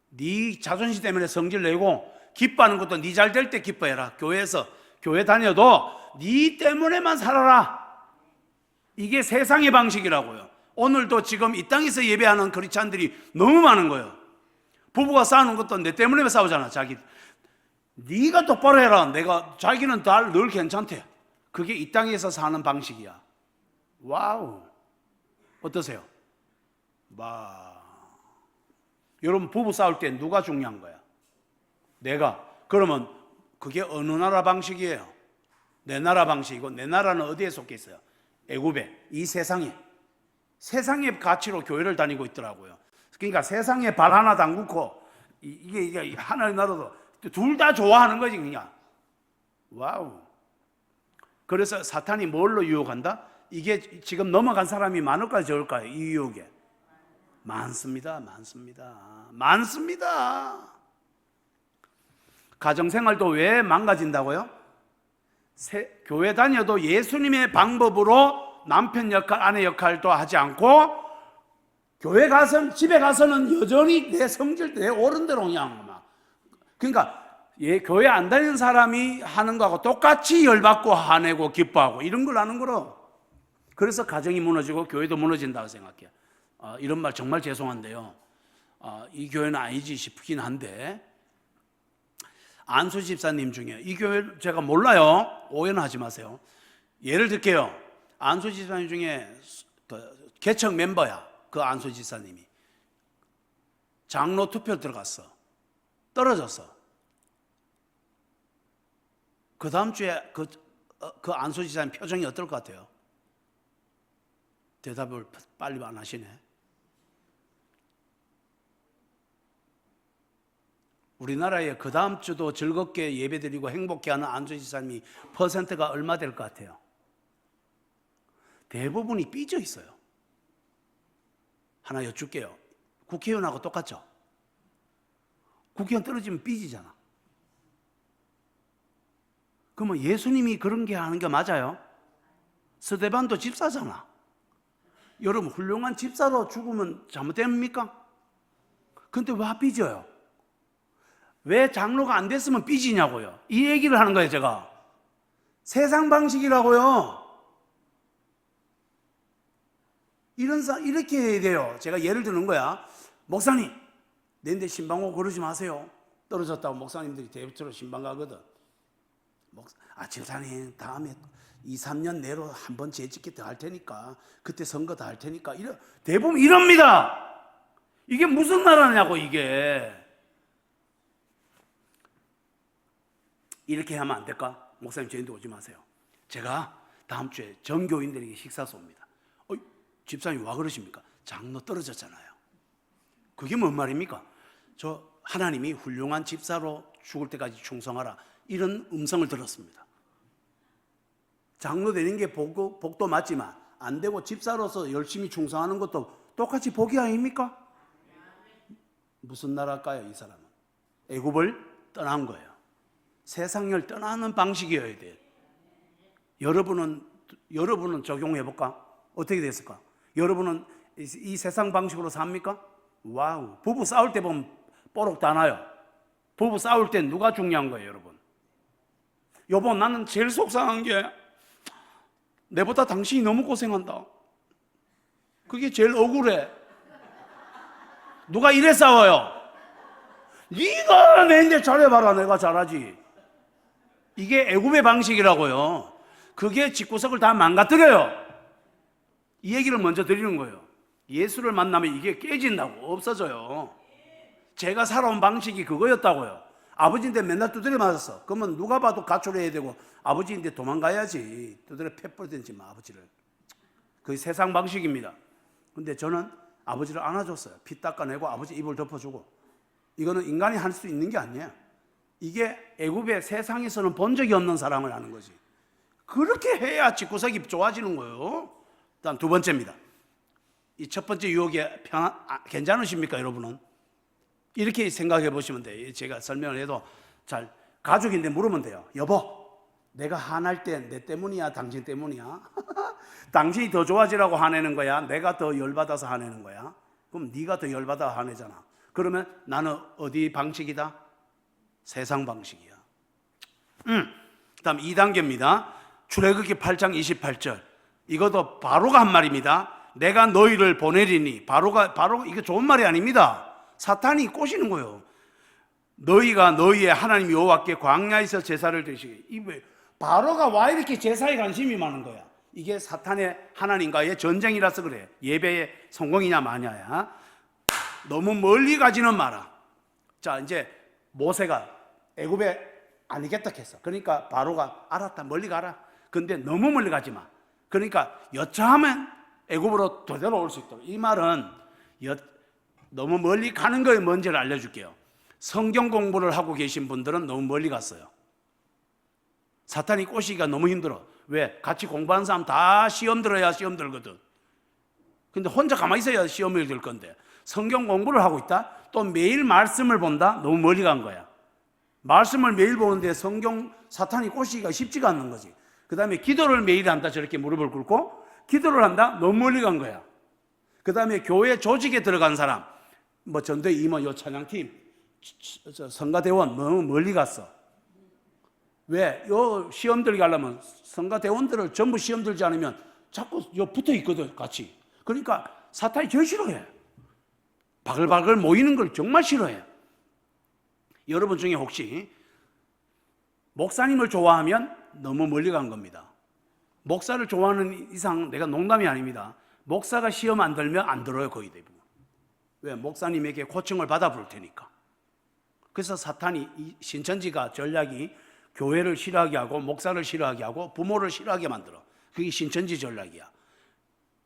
네 자존심 때문에 성질 내고 기뻐하는 것도 네 잘 될 때 기뻐해라. 교회 다녀도 네 때문에만 살아라. 이게 세상의 방식이라고요. 오늘도 지금 이 땅에서 예배하는 크리스찬들이 너무 많은 거예요. 부부가 싸우는 것도 내 때문에 싸우잖아. 네가 똑바로 해라. 자기는 늘 괜찮대. 그게 이 땅에서 사는 방식이야. 와우. 어떠세요? 여러분 부부 싸울 때 누가 중요한 거야? 내가. 그러면 그게 어느 나라 방식이에요? 내 나라 방식이고, 내 나라는 어디에 속해 있어요? 애굽에. 이 세상의 가치로 교회를 다니고 있더라고요. 그러니까 세상에 발 하나 담그고 이게 하나님 나라도 둘 다 좋아하는 거지 그냥. 와우. 그래서 사탄이 뭘로 유혹한다? 이게 지금 넘어간 사람이 많을까요, 적을까요? 이 유혹에 많습니다. 가정생활도 왜 망가진다고요? 교회 다녀도 예수님의 방법으로 남편 역할, 아내 역할도 하지 않고 집에 가서는 여전히 내 성질, 내 옳은 대로 그냥 막. 그러니까 교회 안 다니는 사람이 하는 거하고 똑같이 열받고 화내고 기뻐하고 이런 걸 하는 거로. 그래서 가정이 무너지고 교회도 무너진다고 생각해요. 이런 말 정말 죄송한데요. 이 교회는 아니지 싶긴 한데, 안수 집사님 중에, 이 교회 제가 몰라요. 오해는 하지 마세요. 예를 들게요. 안수 집사님 중에 개척 멤버야. 그 안수 집사님이 장로 투표 들어갔어. 떨어졌어. 그 다음 주에 그 안수 집사님 표정이 어떨 것 같아요? 대답을 빨리 안 하시네. 우리나라에 그 다음 주도 즐겁게 예배드리고 행복해하는 안수 집사님이 퍼센트가 얼마 될 것 같아요? 대부분이 삐져 있어요. 하나 여쭐게요. 국회의원하고 똑같죠? 국회의원 떨어지면 삐지잖아. 그러면 예수님이 그런 게 하는 게 맞아요? 스데반도 집사잖아. 여러분, 훌륭한 집사로 죽으면 잘못됩니까? 근데 왜 삐져요? 왜 장로가 안 됐으면 삐지냐고요? 이 얘기를 하는 거예요, 제가. 세상 방식이라고요. 이렇게 해야 돼요. 제가 예를 드는 거야. 목사님, 내인데 신방 오고 그러지 마세요. 떨어졌다고 목사님들이 대부처로 신방 가거든. 집사님, 다음에 2, 3년 내로 한번 재짓기 더 할 테니까, 그때 선거 더 할 테니까, 대부분 이럽니다. 이게 무슨 나라냐고, 이게. 이렇게 하면 안 될까? 목사님, 저희한테 오지 마세요. 제가 다음 주에 전교인들에게 식사 쏩니다. 집사님 와 그러십니까? 장로 떨어졌잖아요. 그게 뭔 말입니까? 하나님이 훌륭한 집사로 죽을 때까지 충성하라, 이런 음성을 들었습니다. 장로 되는 게 복도 맞지만 안 되고 집사로서 열심히 충성하는 것도 똑같이 복이 아닙니까? 무슨 나라일까요, 이 사람은? 애굽을 떠난 거예요. 세상을 떠나는 방식이어야 돼요. 여러분은 적용해볼까? 어떻게 됐을까? 여러분은 이 세상 방식으로 삽니까? 와우. 부부 싸울 때 보면 뽀록 다 나요. 부부 싸울 때 누가 중요한 거예요, 여러분? 여보, 나는 제일 속상한 게 내보다 당신이 너무 고생한다. 그게 제일 억울해. 누가 이래 싸워요? 네가 내인데 잘해봐라, 내가 잘하지. 이게 애굽의 방식이라고요. 그게 집구석을 다 망가뜨려요. 이 얘기를 먼저 드리는 거예요. 예수를 만나면 이게 깨진다고, 없어져요. 제가 살아온 방식이 그거였다고요. 아버지인데 맨날 두드려 맞았어. 그러면 누가 봐도 가출해야 되고 아버지인데 도망가야지. 두드려 패버리든지 뭐 아버지를. 그게 세상 방식입니다. 근데 저는 아버지를 안아줬어요. 피 닦아내고 아버지 입을 덮어주고. 이거는 인간이 할 수 있는 게 아니에요. 이게 애굽의 세상에서는 본 적이 없는 사랑을 하는 거지. 그렇게 해야 집구석이 좋아지는 거예요. 다음 두 번째입니다. 이 첫 번째 유혹이 괜찮으십니까, 여러분은? 이렇게 생각해 보시면 돼요. 제가 설명을 해도 잘, 가족인데 물으면 돼요. 여보, 내가 화날 때 내 때문이야, 당신 때문이야? 당신이 더 좋아지라고 화내는 거야? 내가 더 열받아서 화내는 거야? 그럼 네가 더 열받아 화내잖아. 그러면 나는 어디 방식이다? 세상 방식이야. 다음 2단계입니다. 출애굽기 8장 28절. 이것도 바로가 한 말입니다. 내가 너희를 보내리니. 바로가 이거 좋은 말이 아닙니다. 사탄이 꼬시는 거예요. 너희가 너희의 하나님 여호와께 광야에서 제사를 드시게. 바로가 와 이렇게 제사에 관심이 많은 거야. 이게 사탄의 하나님과의 전쟁이라서 그래. 예배의 성공이냐 마냐야. 너무 멀리 가지는 마라. 자, 이제 모세가 애굽에 아니겠다 했어. 그러니까 바로가 알았다, 멀리 가라. 근데 너무 멀리 가지 마. 그러니까 여차하면 애굽으로 되돌아올 수 있도록. 이 말은 너무 멀리 가는 거에 뭔지를 알려줄게요. 성경 공부를 하고 계신 분들은 너무 멀리 갔어요. 사탄이 꼬시기가 너무 힘들어. 왜? 같이 공부하는 사람 다 시험 들어야 시험 들거든. 근데 혼자 가만히 있어야 시험을 들 건데, 성경 공부를 하고 있다? 또 매일 말씀을 본다? 너무 멀리 간 거야. 말씀을 매일 보는데 사탄이 꼬시기가 쉽지가 않는 거지. 그 다음에 기도를 매일 한다. 저렇게 무릎을 꿇고 기도를 한다? 너무 멀리 간 거야. 그 다음에 교회 조직에 들어간 사람, 뭐 전도회 임원, 요 찬양팀, 성가대원 너무 멀리 갔어. 왜? 요 시험 들게 하려면 성가대원들을 전부 시험 들지 않으면 자꾸 요 붙어 있거든, 같이. 그러니까 사탄이 제일 싫어해. 바글바글 모이는 걸 정말 싫어해. 여러분 중에 혹시 목사님을 좋아하면 너무 멀리 간 겁니다. 목사를 좋아하는 이상, 내가 농담이 아닙니다. 목사가 시험 안 들면 안 들어요, 거의 대부분. 왜? 목사님에게 고청을 받아 부를 테니까. 그래서 사탄이, 이 신천지가 전략이 교회를 싫어하게 하고 목사를 싫어하게 하고 부모를 싫어하게 만들어. 그게 신천지 전략이야.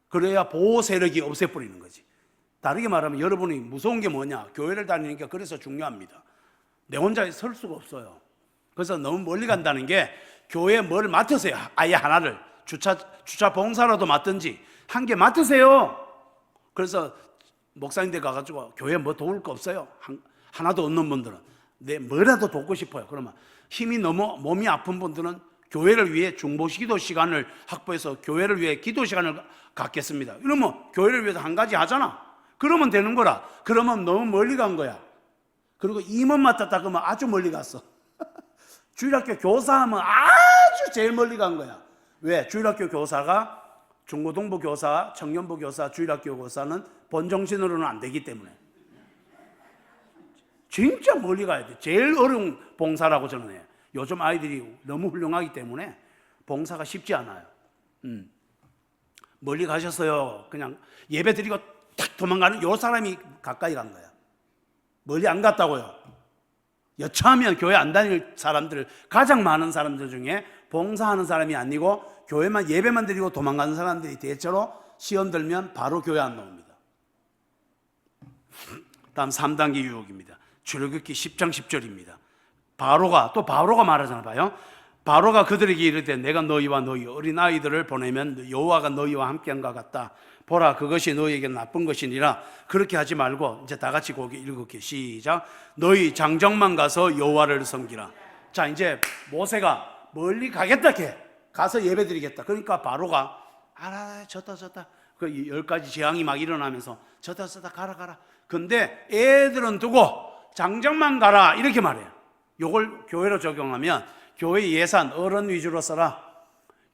그래야 보호 세력이 없애버리는 거지. 다르게 말하면 여러분이 무서운 게 뭐냐? 교회를 다니니까 그래서 중요합니다. 내 혼자 설 수가 없어요. 그래서 너무 멀리 간다는 게, 교회에 뭘 맡으세요. 아예 하나를. 주차 봉사라도 맡든지 한 개 맡으세요. 그래서 목사님들 가가지고 교회에 뭐 도울 거 없어요? 하나도 없는 분들은 내 뭐라도 돕고 싶어요. 그러면 힘이 너무 몸이 아픈 분들은 교회를 위해 중보기도 시간을 확보해서 교회를 위해 기도 시간을 갖겠습니다. 이러면 교회를 위해서 한 가지 하잖아. 그러면 되는 거라. 그러면 너무 멀리 간 거야. 그리고 임원 맡았다 그러면 아주 멀리 갔어. 주일학교 교사하면 아주 제일 멀리 간 거야. 왜? 주일학교 교사가 중고등부 교사, 청년부 교사, 주일학교 교사는 본정신으로는 안 되기 때문에 진짜 멀리 가야 돼. 제일 어려운 봉사라고 저는 해요. 요즘 아이들이 너무 훌륭하기 때문에 봉사가 쉽지 않아요. 멀리 가셨어요. 그냥 예배 드리고 탁 도망가는 요 사람이 가까이 간 거야. 멀리 안 갔다고요. 여차하면 교회 안 다닐 사람들, 가장 많은 사람들 중에 봉사하는 사람이 아니고 교회만 예배만 드리고 도망가는 사람들이 대체로 시험 들면 바로 교회 안 나옵니다. 다음 3단계 유혹입니다. 출애굽기 10장 10절입니다. 바로가 말하잖아요. 봐요. 바로가 그들에게 이르되 내가 너희와 너희 어린 아이들을 보내면 여호와가 너희와 함께한 것 같다. 보라, 그것이 너희에게 나쁜 것이니라. 그렇게 하지 말고, 이제 다 같이 거기 읽을게요. 시작. 너희 장정만 가서 여호와를 섬기라. 자, 이제 모세가 멀리 가겠다 해. 가서 예배드리겠다. 그러니까 바로가 졌다. 그 10가지 재앙이 막 일어나면서 졌다 가라. 근데 애들은 두고 장정만 가라 이렇게 말해요. 요걸 교회로 적용하면 교회 예산 어른 위주로 써라.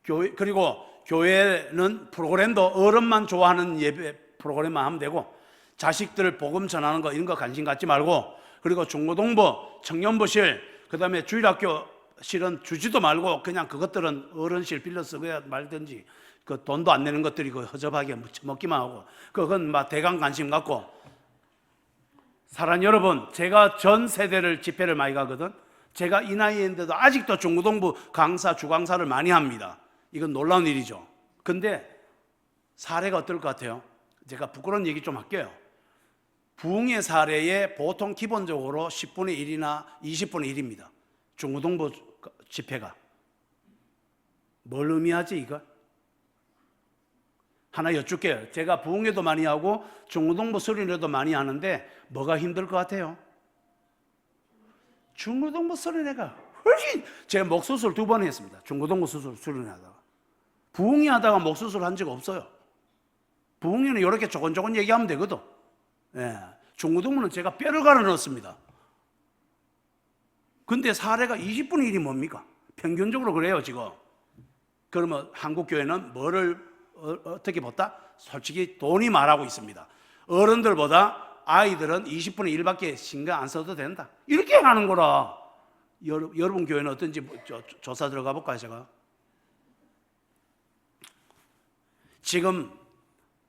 그리고 교회는 프로그램도 어른만 좋아하는 예배 프로그램만 하면 되고, 자식들 복음 전하는 거 이런 거 관심 갖지 말고, 그리고 중고등부, 청년부실, 그 다음에 주일학교 실은 주지도 말고 그냥 그것들은 어른실 빌려 쓰고야 말든지, 그 돈도 안 내는 것들이 그 허접하게 먹기만 하고, 그건 막 대강 관심 갖고 사랑하는 여러분, 제가 전 세대를 집회를 많이 가거든. 제가 이 나이인데도 아직도 중고등부 강사, 주강사를 많이 합니다. 이건 놀라운 일이죠. 근데 사례가 어떨 것 같아요? 제가 부끄러운 얘기 좀 할게요. 부흥의 사례에 보통 기본적으로 10분의 1이나 20분의 1입니다. 중고등부 집회가. 뭘 의미하지 이거? 하나 여쭐게요. 제가 부흥회도 많이 하고 중고등부 수련회도 많이 하는데 뭐가 힘들 것 같아요? 중고등부 수련회가 훨씬, 제가 목 수술 2번 했습니다. 중고등부 수련회 하다가. 부흥회 하다가 목 수술 한 적 없어요. 부흥회는 이렇게 조곤조곤 얘기하면 되거든. 예. 중고등부는 제가 뼈를 갈아 넣었습니다. 근데 사례가 20분의 1이 뭡니까? 평균적으로 그래요 지금. 그러면 한국교회는 뭐를 어떻게 봤다? 솔직히 돈이 말하고 있습니다. 어른들보다 아이들은 20분의 1밖에 신경 안 써도 된다, 이렇게 하는 거라. 여러분 교회는 어떤지 조사 들어가 볼까요? 제가 지금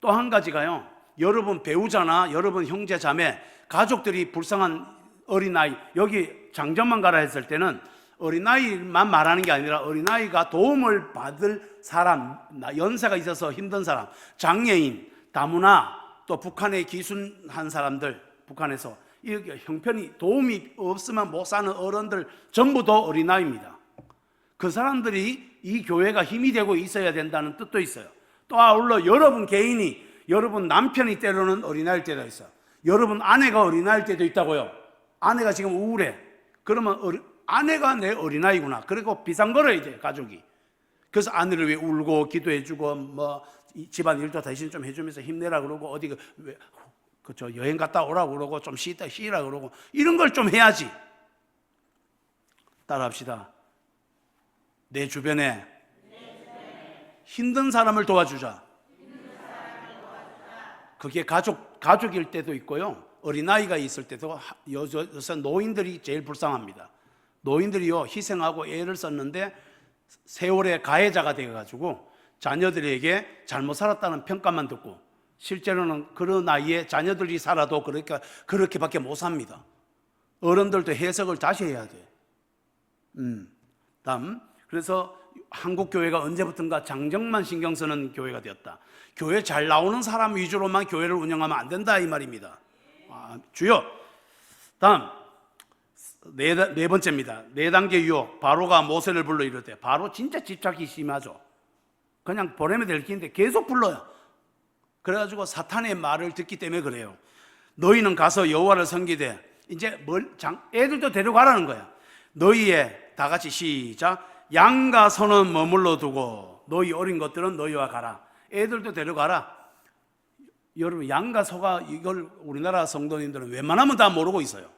또 한 가지가요, 여러분 배우자나 여러분 형제 자매 가족들이 불쌍한 어린아이, 여기 장점만 가라 했을 때는 어린아이만 말하는 게 아니라 어린아이가 도움을 받을 사람, 연세가 있어서 힘든 사람, 장애인, 다문화, 또 북한에 기순한 사람들, 북한에서 이렇게 형편이 도움이 없으면 못 사는 어른들 전부 다 어린아이입니다. 그 사람들이 이 교회가 힘이 되고 있어야 된다는 뜻도 있어요. 또 아울러 여러분 개인이, 여러분 남편이 때로는 어린아이일 때도 있어요. 여러분 아내가 어린아이일 때도 있다고요. 아내가 지금 우울해. 그러면 아내가 내 어린아이구나. 그리고 비상걸어야 돼, 가족이. 그래서 아내를 위해 울고 기도해주고 뭐 집안 일도 대신 좀 해주면서 힘내라 그러고, 어디 저 여행 갔다 오라고 그러고 좀 쉬라 그러고, 이런 걸 좀 해야지. 따라합시다. 내 주변에 힘든 사람을 도와주자. 그게 가족일 때도 있고요, 어린아이가 있을 때도. 요새 노인들이 제일 불쌍합니다. 노인들이요, 희생하고 애를 썼는데 세월의 가해자가 되어가지고 자녀들에게 잘못 살았다는 평가만 듣고, 실제로는 그런 나이에 자녀들이 살아도 그렇게밖에 못 삽니다. 어른들도 해석을 다시 해야 돼. 다음, 그래서 한국 교회가 언제부턴가 장정만 신경 쓰는 교회가 되었다. 교회 잘 나오는 사람 위주로만 교회를 운영하면 안 된다, 이 말입니다. 주여. 다음 네 번째입니다. 4단계 유혹. 바로가 모세를 불러 이르되, 바로 진짜 집착이 심하죠. 그냥 보내면 될 긴데 계속 불러요. 그래가지고 사탄의 말을 듣기 때문에 그래요. 너희는 가서 여호와를 섬기되, 이제 애들도 데려가라는 거야. 너희의, 다 같이 시작, 양과 소는 머물러 두고 너희 어린 것들은 너희와 가라. 애들도 데려가라. 여러분, 양과 소가, 이걸 우리나라 성도님들은 웬만하면 다 모르고 있어요.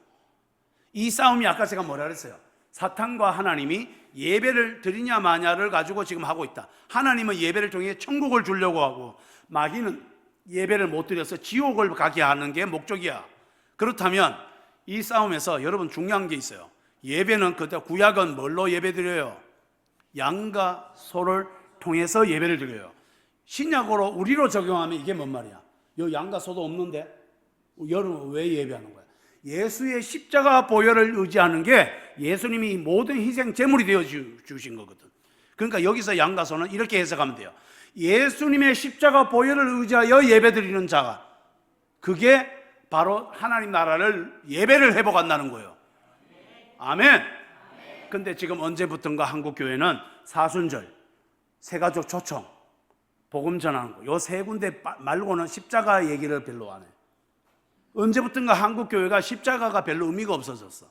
이 싸움이 아까 제가 뭐라 그랬어요? 사탄과 하나님이 예배를 드리냐 마냐를 가지고 지금 하고 있다. 하나님은 예배를 통해 천국을 주려고 하고, 마귀는 예배를 못 드려서 지옥을 가게 하는 게 목적이야. 그렇다면 이 싸움에서 여러분 중요한 게 있어요. 예배는, 그때 구약은 뭘로 예배 드려요? 양과 소를 통해서 예배를 드려요. 신약으로 우리로 적용하면 이게 뭔 말이야? 요 양과 소도 없는데 여러분 왜 예배하는 거야? 예수의 십자가 보혈을 의지하는 게 예수님이 모든 희생 제물이 되어 주신 거거든. 그러니까 여기서 양과 소는 이렇게 해석하면 돼요. 예수님의 십자가 보혈을 의지하여 예배드리는 자가, 그게 바로 하나님 나라를 예배를 회복한다는 거예요. 아멘. 근데 지금 언제부턴가 한국 교회는 사순절, 새가족 초청, 복음 전하는 거, 요 3군데 말고는 십자가 얘기를 별로 안 해요. 언제부턴가 한국 교회가 십자가가 별로 의미가 없어졌어.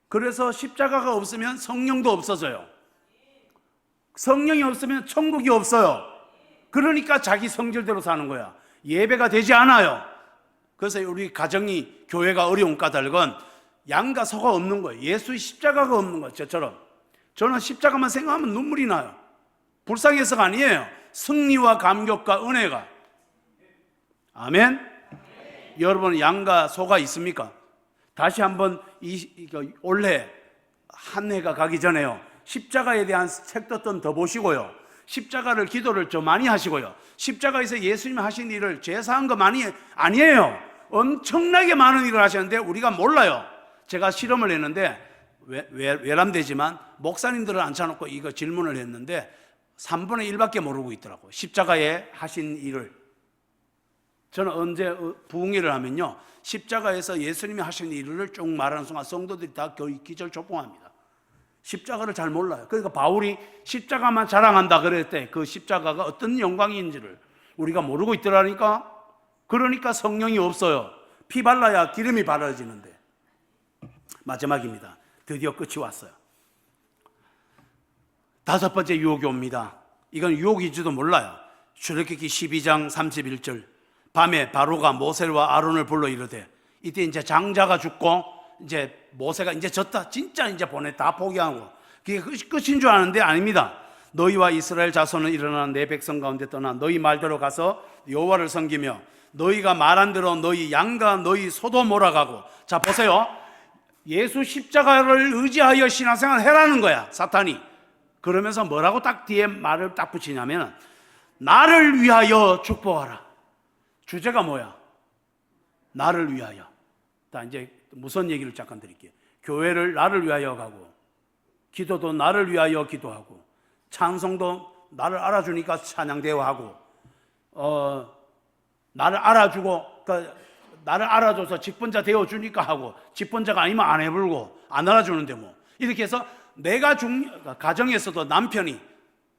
그래서 십자가가 없으면 성령도 없어져요. 성령이 없으면 천국이 없어요. 그러니까 자기 성질대로 사는 거야. 예배가 되지 않아요. 그래서 우리 가정이, 교회가 어려운 까닭은 양과 소가 없는 거예요. 예수의 십자가가 없는 거예요. 저처럼. 저는 십자가만 생각하면 눈물이 나요. 불쌍해서가 아니에요. 승리와 감격과 은혜가. 아멘. 여러분, 양과 소가 있습니까? 다시 한번 올해 한 해가 가기 전에요, 십자가에 대한 책도 좀 더 보시고요, 십자가를 기도를 좀 많이 하시고요, 십자가에서 예수님이 하신 일을 제사한 거 많이 아니에요. 엄청나게 많은 일을 하셨는데 우리가 몰라요. 제가 실험을 했는데 외람되지만 목사님들을 앉혀놓고 이거 질문을 했는데 3분의 1밖에 모르고 있더라고요. 십자가에 하신 일을. 저는 언제 부흥회를 하면요, 십자가에서 예수님이 하신 일을 쭉 말하는 순간 성도들이 다 기절초풍합니다. 십자가를 잘 몰라요. 그러니까 바울이 십자가만 자랑한다 그랬을 때 그 십자가가 어떤 영광인지를 우리가 모르고 있더라니까. 그러니까 성령이 없어요. 피 발라야 기름이 바라지는데. 마지막입니다. 드디어 끝이 왔어요. 5번째 유혹이 옵니다. 이건 유혹인지도 몰라요. 출애굽기 12장 31절. 밤에 바로가 모세와 아론을 불러 이르되, 이때 이제 장자가 죽고 이제 모세가 이제 졌다, 진짜 이제 다 포기하고 그게 끝인 줄 아는데 아닙니다. 너희와 이스라엘 자손은 일어나 내 백성 가운데 떠나 너희 말대로 가서 여호와를 섬기며 너희가 말한 대로 너희 양과 너희 소도 몰아가고. 자 보세요, 예수 십자가를 의지하여 신앙생활 해라는 거야 사탄이. 그러면서 뭐라고 딱 뒤에 말을 딱 붙이냐면 나를 위하여 축복하라. 주제가 뭐야? 나를 위하여. 자, 이제 무슨 얘기를 잠깐 드릴게요. 교회를 나를 위하여 가고, 기도도 나를 위하여 기도하고, 찬송도 나를 알아주니까 찬양대회하고, 나를 알아주고, 나를 알아줘서 직분자 되어주니까 하고, 직분자가 아니면 안 해불고, 안 알아주는데 뭐. 이렇게 해서 내가 가정에서도 남편이,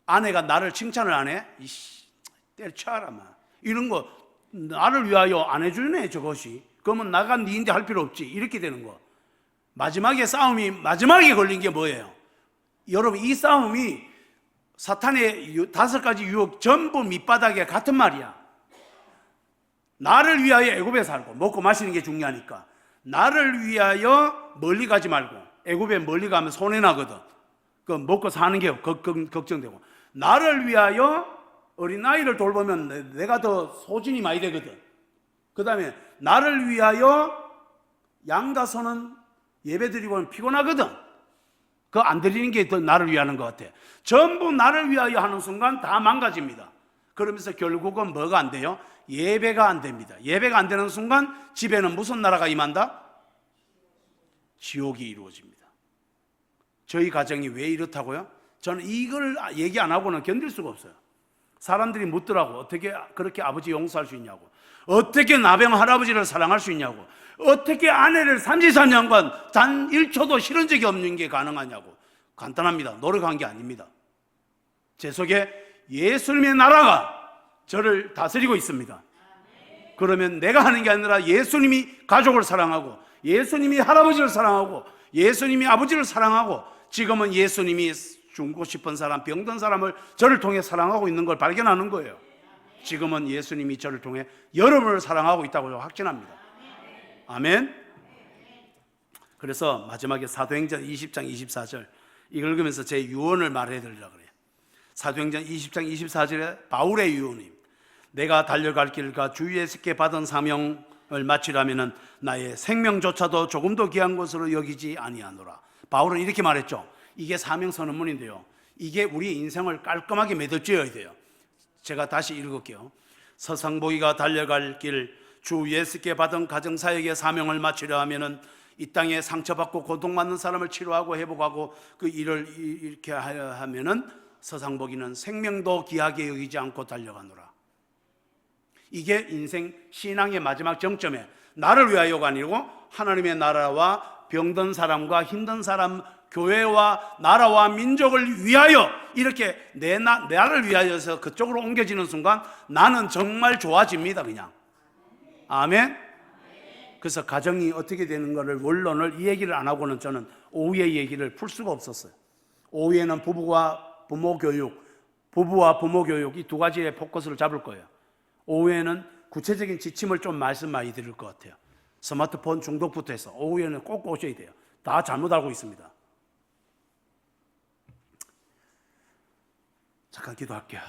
아내가 나를 칭찬을 안 해? 이씨, 때려쳐라, 마. 이런 거 나를 위하여 안 해주네, 저것이. 그러면 나가 니인데 할 필요 없지. 이렇게 되는 거. 마지막에 마지막에 걸린 게 뭐예요? 여러분, 이 싸움이 사탄의 5가지 유혹 전부 밑바닥에 같은 말이야. 나를 위하여 애굽에 살고, 먹고 마시는 게 중요하니까 나를 위하여 멀리 가지 말고. 애굽에 멀리 가면 손해나거든. 그 먹고 사는 게 걱정되고. 나를 위하여 어린아이를 돌보면 내가 더 소진이 많이 되거든. 그 다음에 나를 위하여 양과 소는 예배드리고는 피곤하거든. 그거 안 드리는 게 더 나를 위하는 것 같아. 전부 나를 위하여 하는 순간 다 망가집니다. 그러면서 결국은 뭐가 안 돼요? 예배가 안 됩니다. 예배가 안 되는 순간 집에는 무슨 나라가 임한다? 지옥이 이루어집니다. 저희 가정이 왜 이렇다고요? 저는 이걸 얘기 안 하고는 견딜 수가 없어요. 사람들이 묻더라고. 어떻게 그렇게 아버지 용서할 수 있냐고. 어떻게 나병 할아버지를 사랑할 수 있냐고. 어떻게 아내를 33년간 단 1초도 싫은 적이 없는 게 가능하냐고. 간단합니다. 노력한 게 아닙니다. 제 속에 예수님의 나라가 저를 다스리고 있습니다. 그러면 내가 하는 게 아니라 예수님이 가족을 사랑하고, 예수님이 할아버지를 사랑하고, 예수님이 아버지를 사랑하고, 지금은 예수님이 죽고 싶은 사람, 병든 사람을 저를 통해 사랑하고 있는 걸 발견하는 거예요. 지금은 예수님이 저를 통해 여러분을 사랑하고 있다고 확신합니다. 아멘. 그래서 마지막에 사도행전 20장 24절 이걸 읽으면서 제 유언을 말해드리려고 그래요. 사도행전 20장 24절에 바울의 유언입니다. 내가 달려갈 길과 주 예수께 받은 사명을 마치려면 나의 생명조차도 조금도 귀한 것으로 여기지 아니하노라. 바울은 이렇게 말했죠. 이게 사명 선언문인데요, 이게 우리 인생을 깔끔하게 매듭지어야 돼요. 제가 다시 읽을게요. 서상보기가 달려갈 길, 주 예수께 받은 가정사역의 사명을 마치려 하면은 이 땅에 상처받고 고통받는 사람을 치료하고 회복하고 그 일을 이렇게 하면은 서상보기는 생명도 귀하게 여기지 않고 달려가노라. 이게 인생 신앙의 마지막 정점에 나를 위하여가 아니고 하나님의 나라와 병든 사람과 힘든 사람, 교회와 나라와 민족을 위하여 이렇게 나를 위하여서 그쪽으로 옮겨지는 순간 나는 정말 좋아집니다. 그냥. 아멘. 그래서 가정이 어떻게 되는 것을 원론을 이 얘기를 안 하고는 저는 오후의 얘기를 풀 수가 없었어요. 오후에는 부부와 부모 교육 이 2가지의 포커스를 잡을 거예요. 오후에는 구체적인 지침을 좀 말씀 많이 드릴 것 같아요. 스마트폰 중독부터 해서 오후에는 꼭 오셔야 돼요. 다 잘못 알고 있습니다. 잠깐 기도할게요.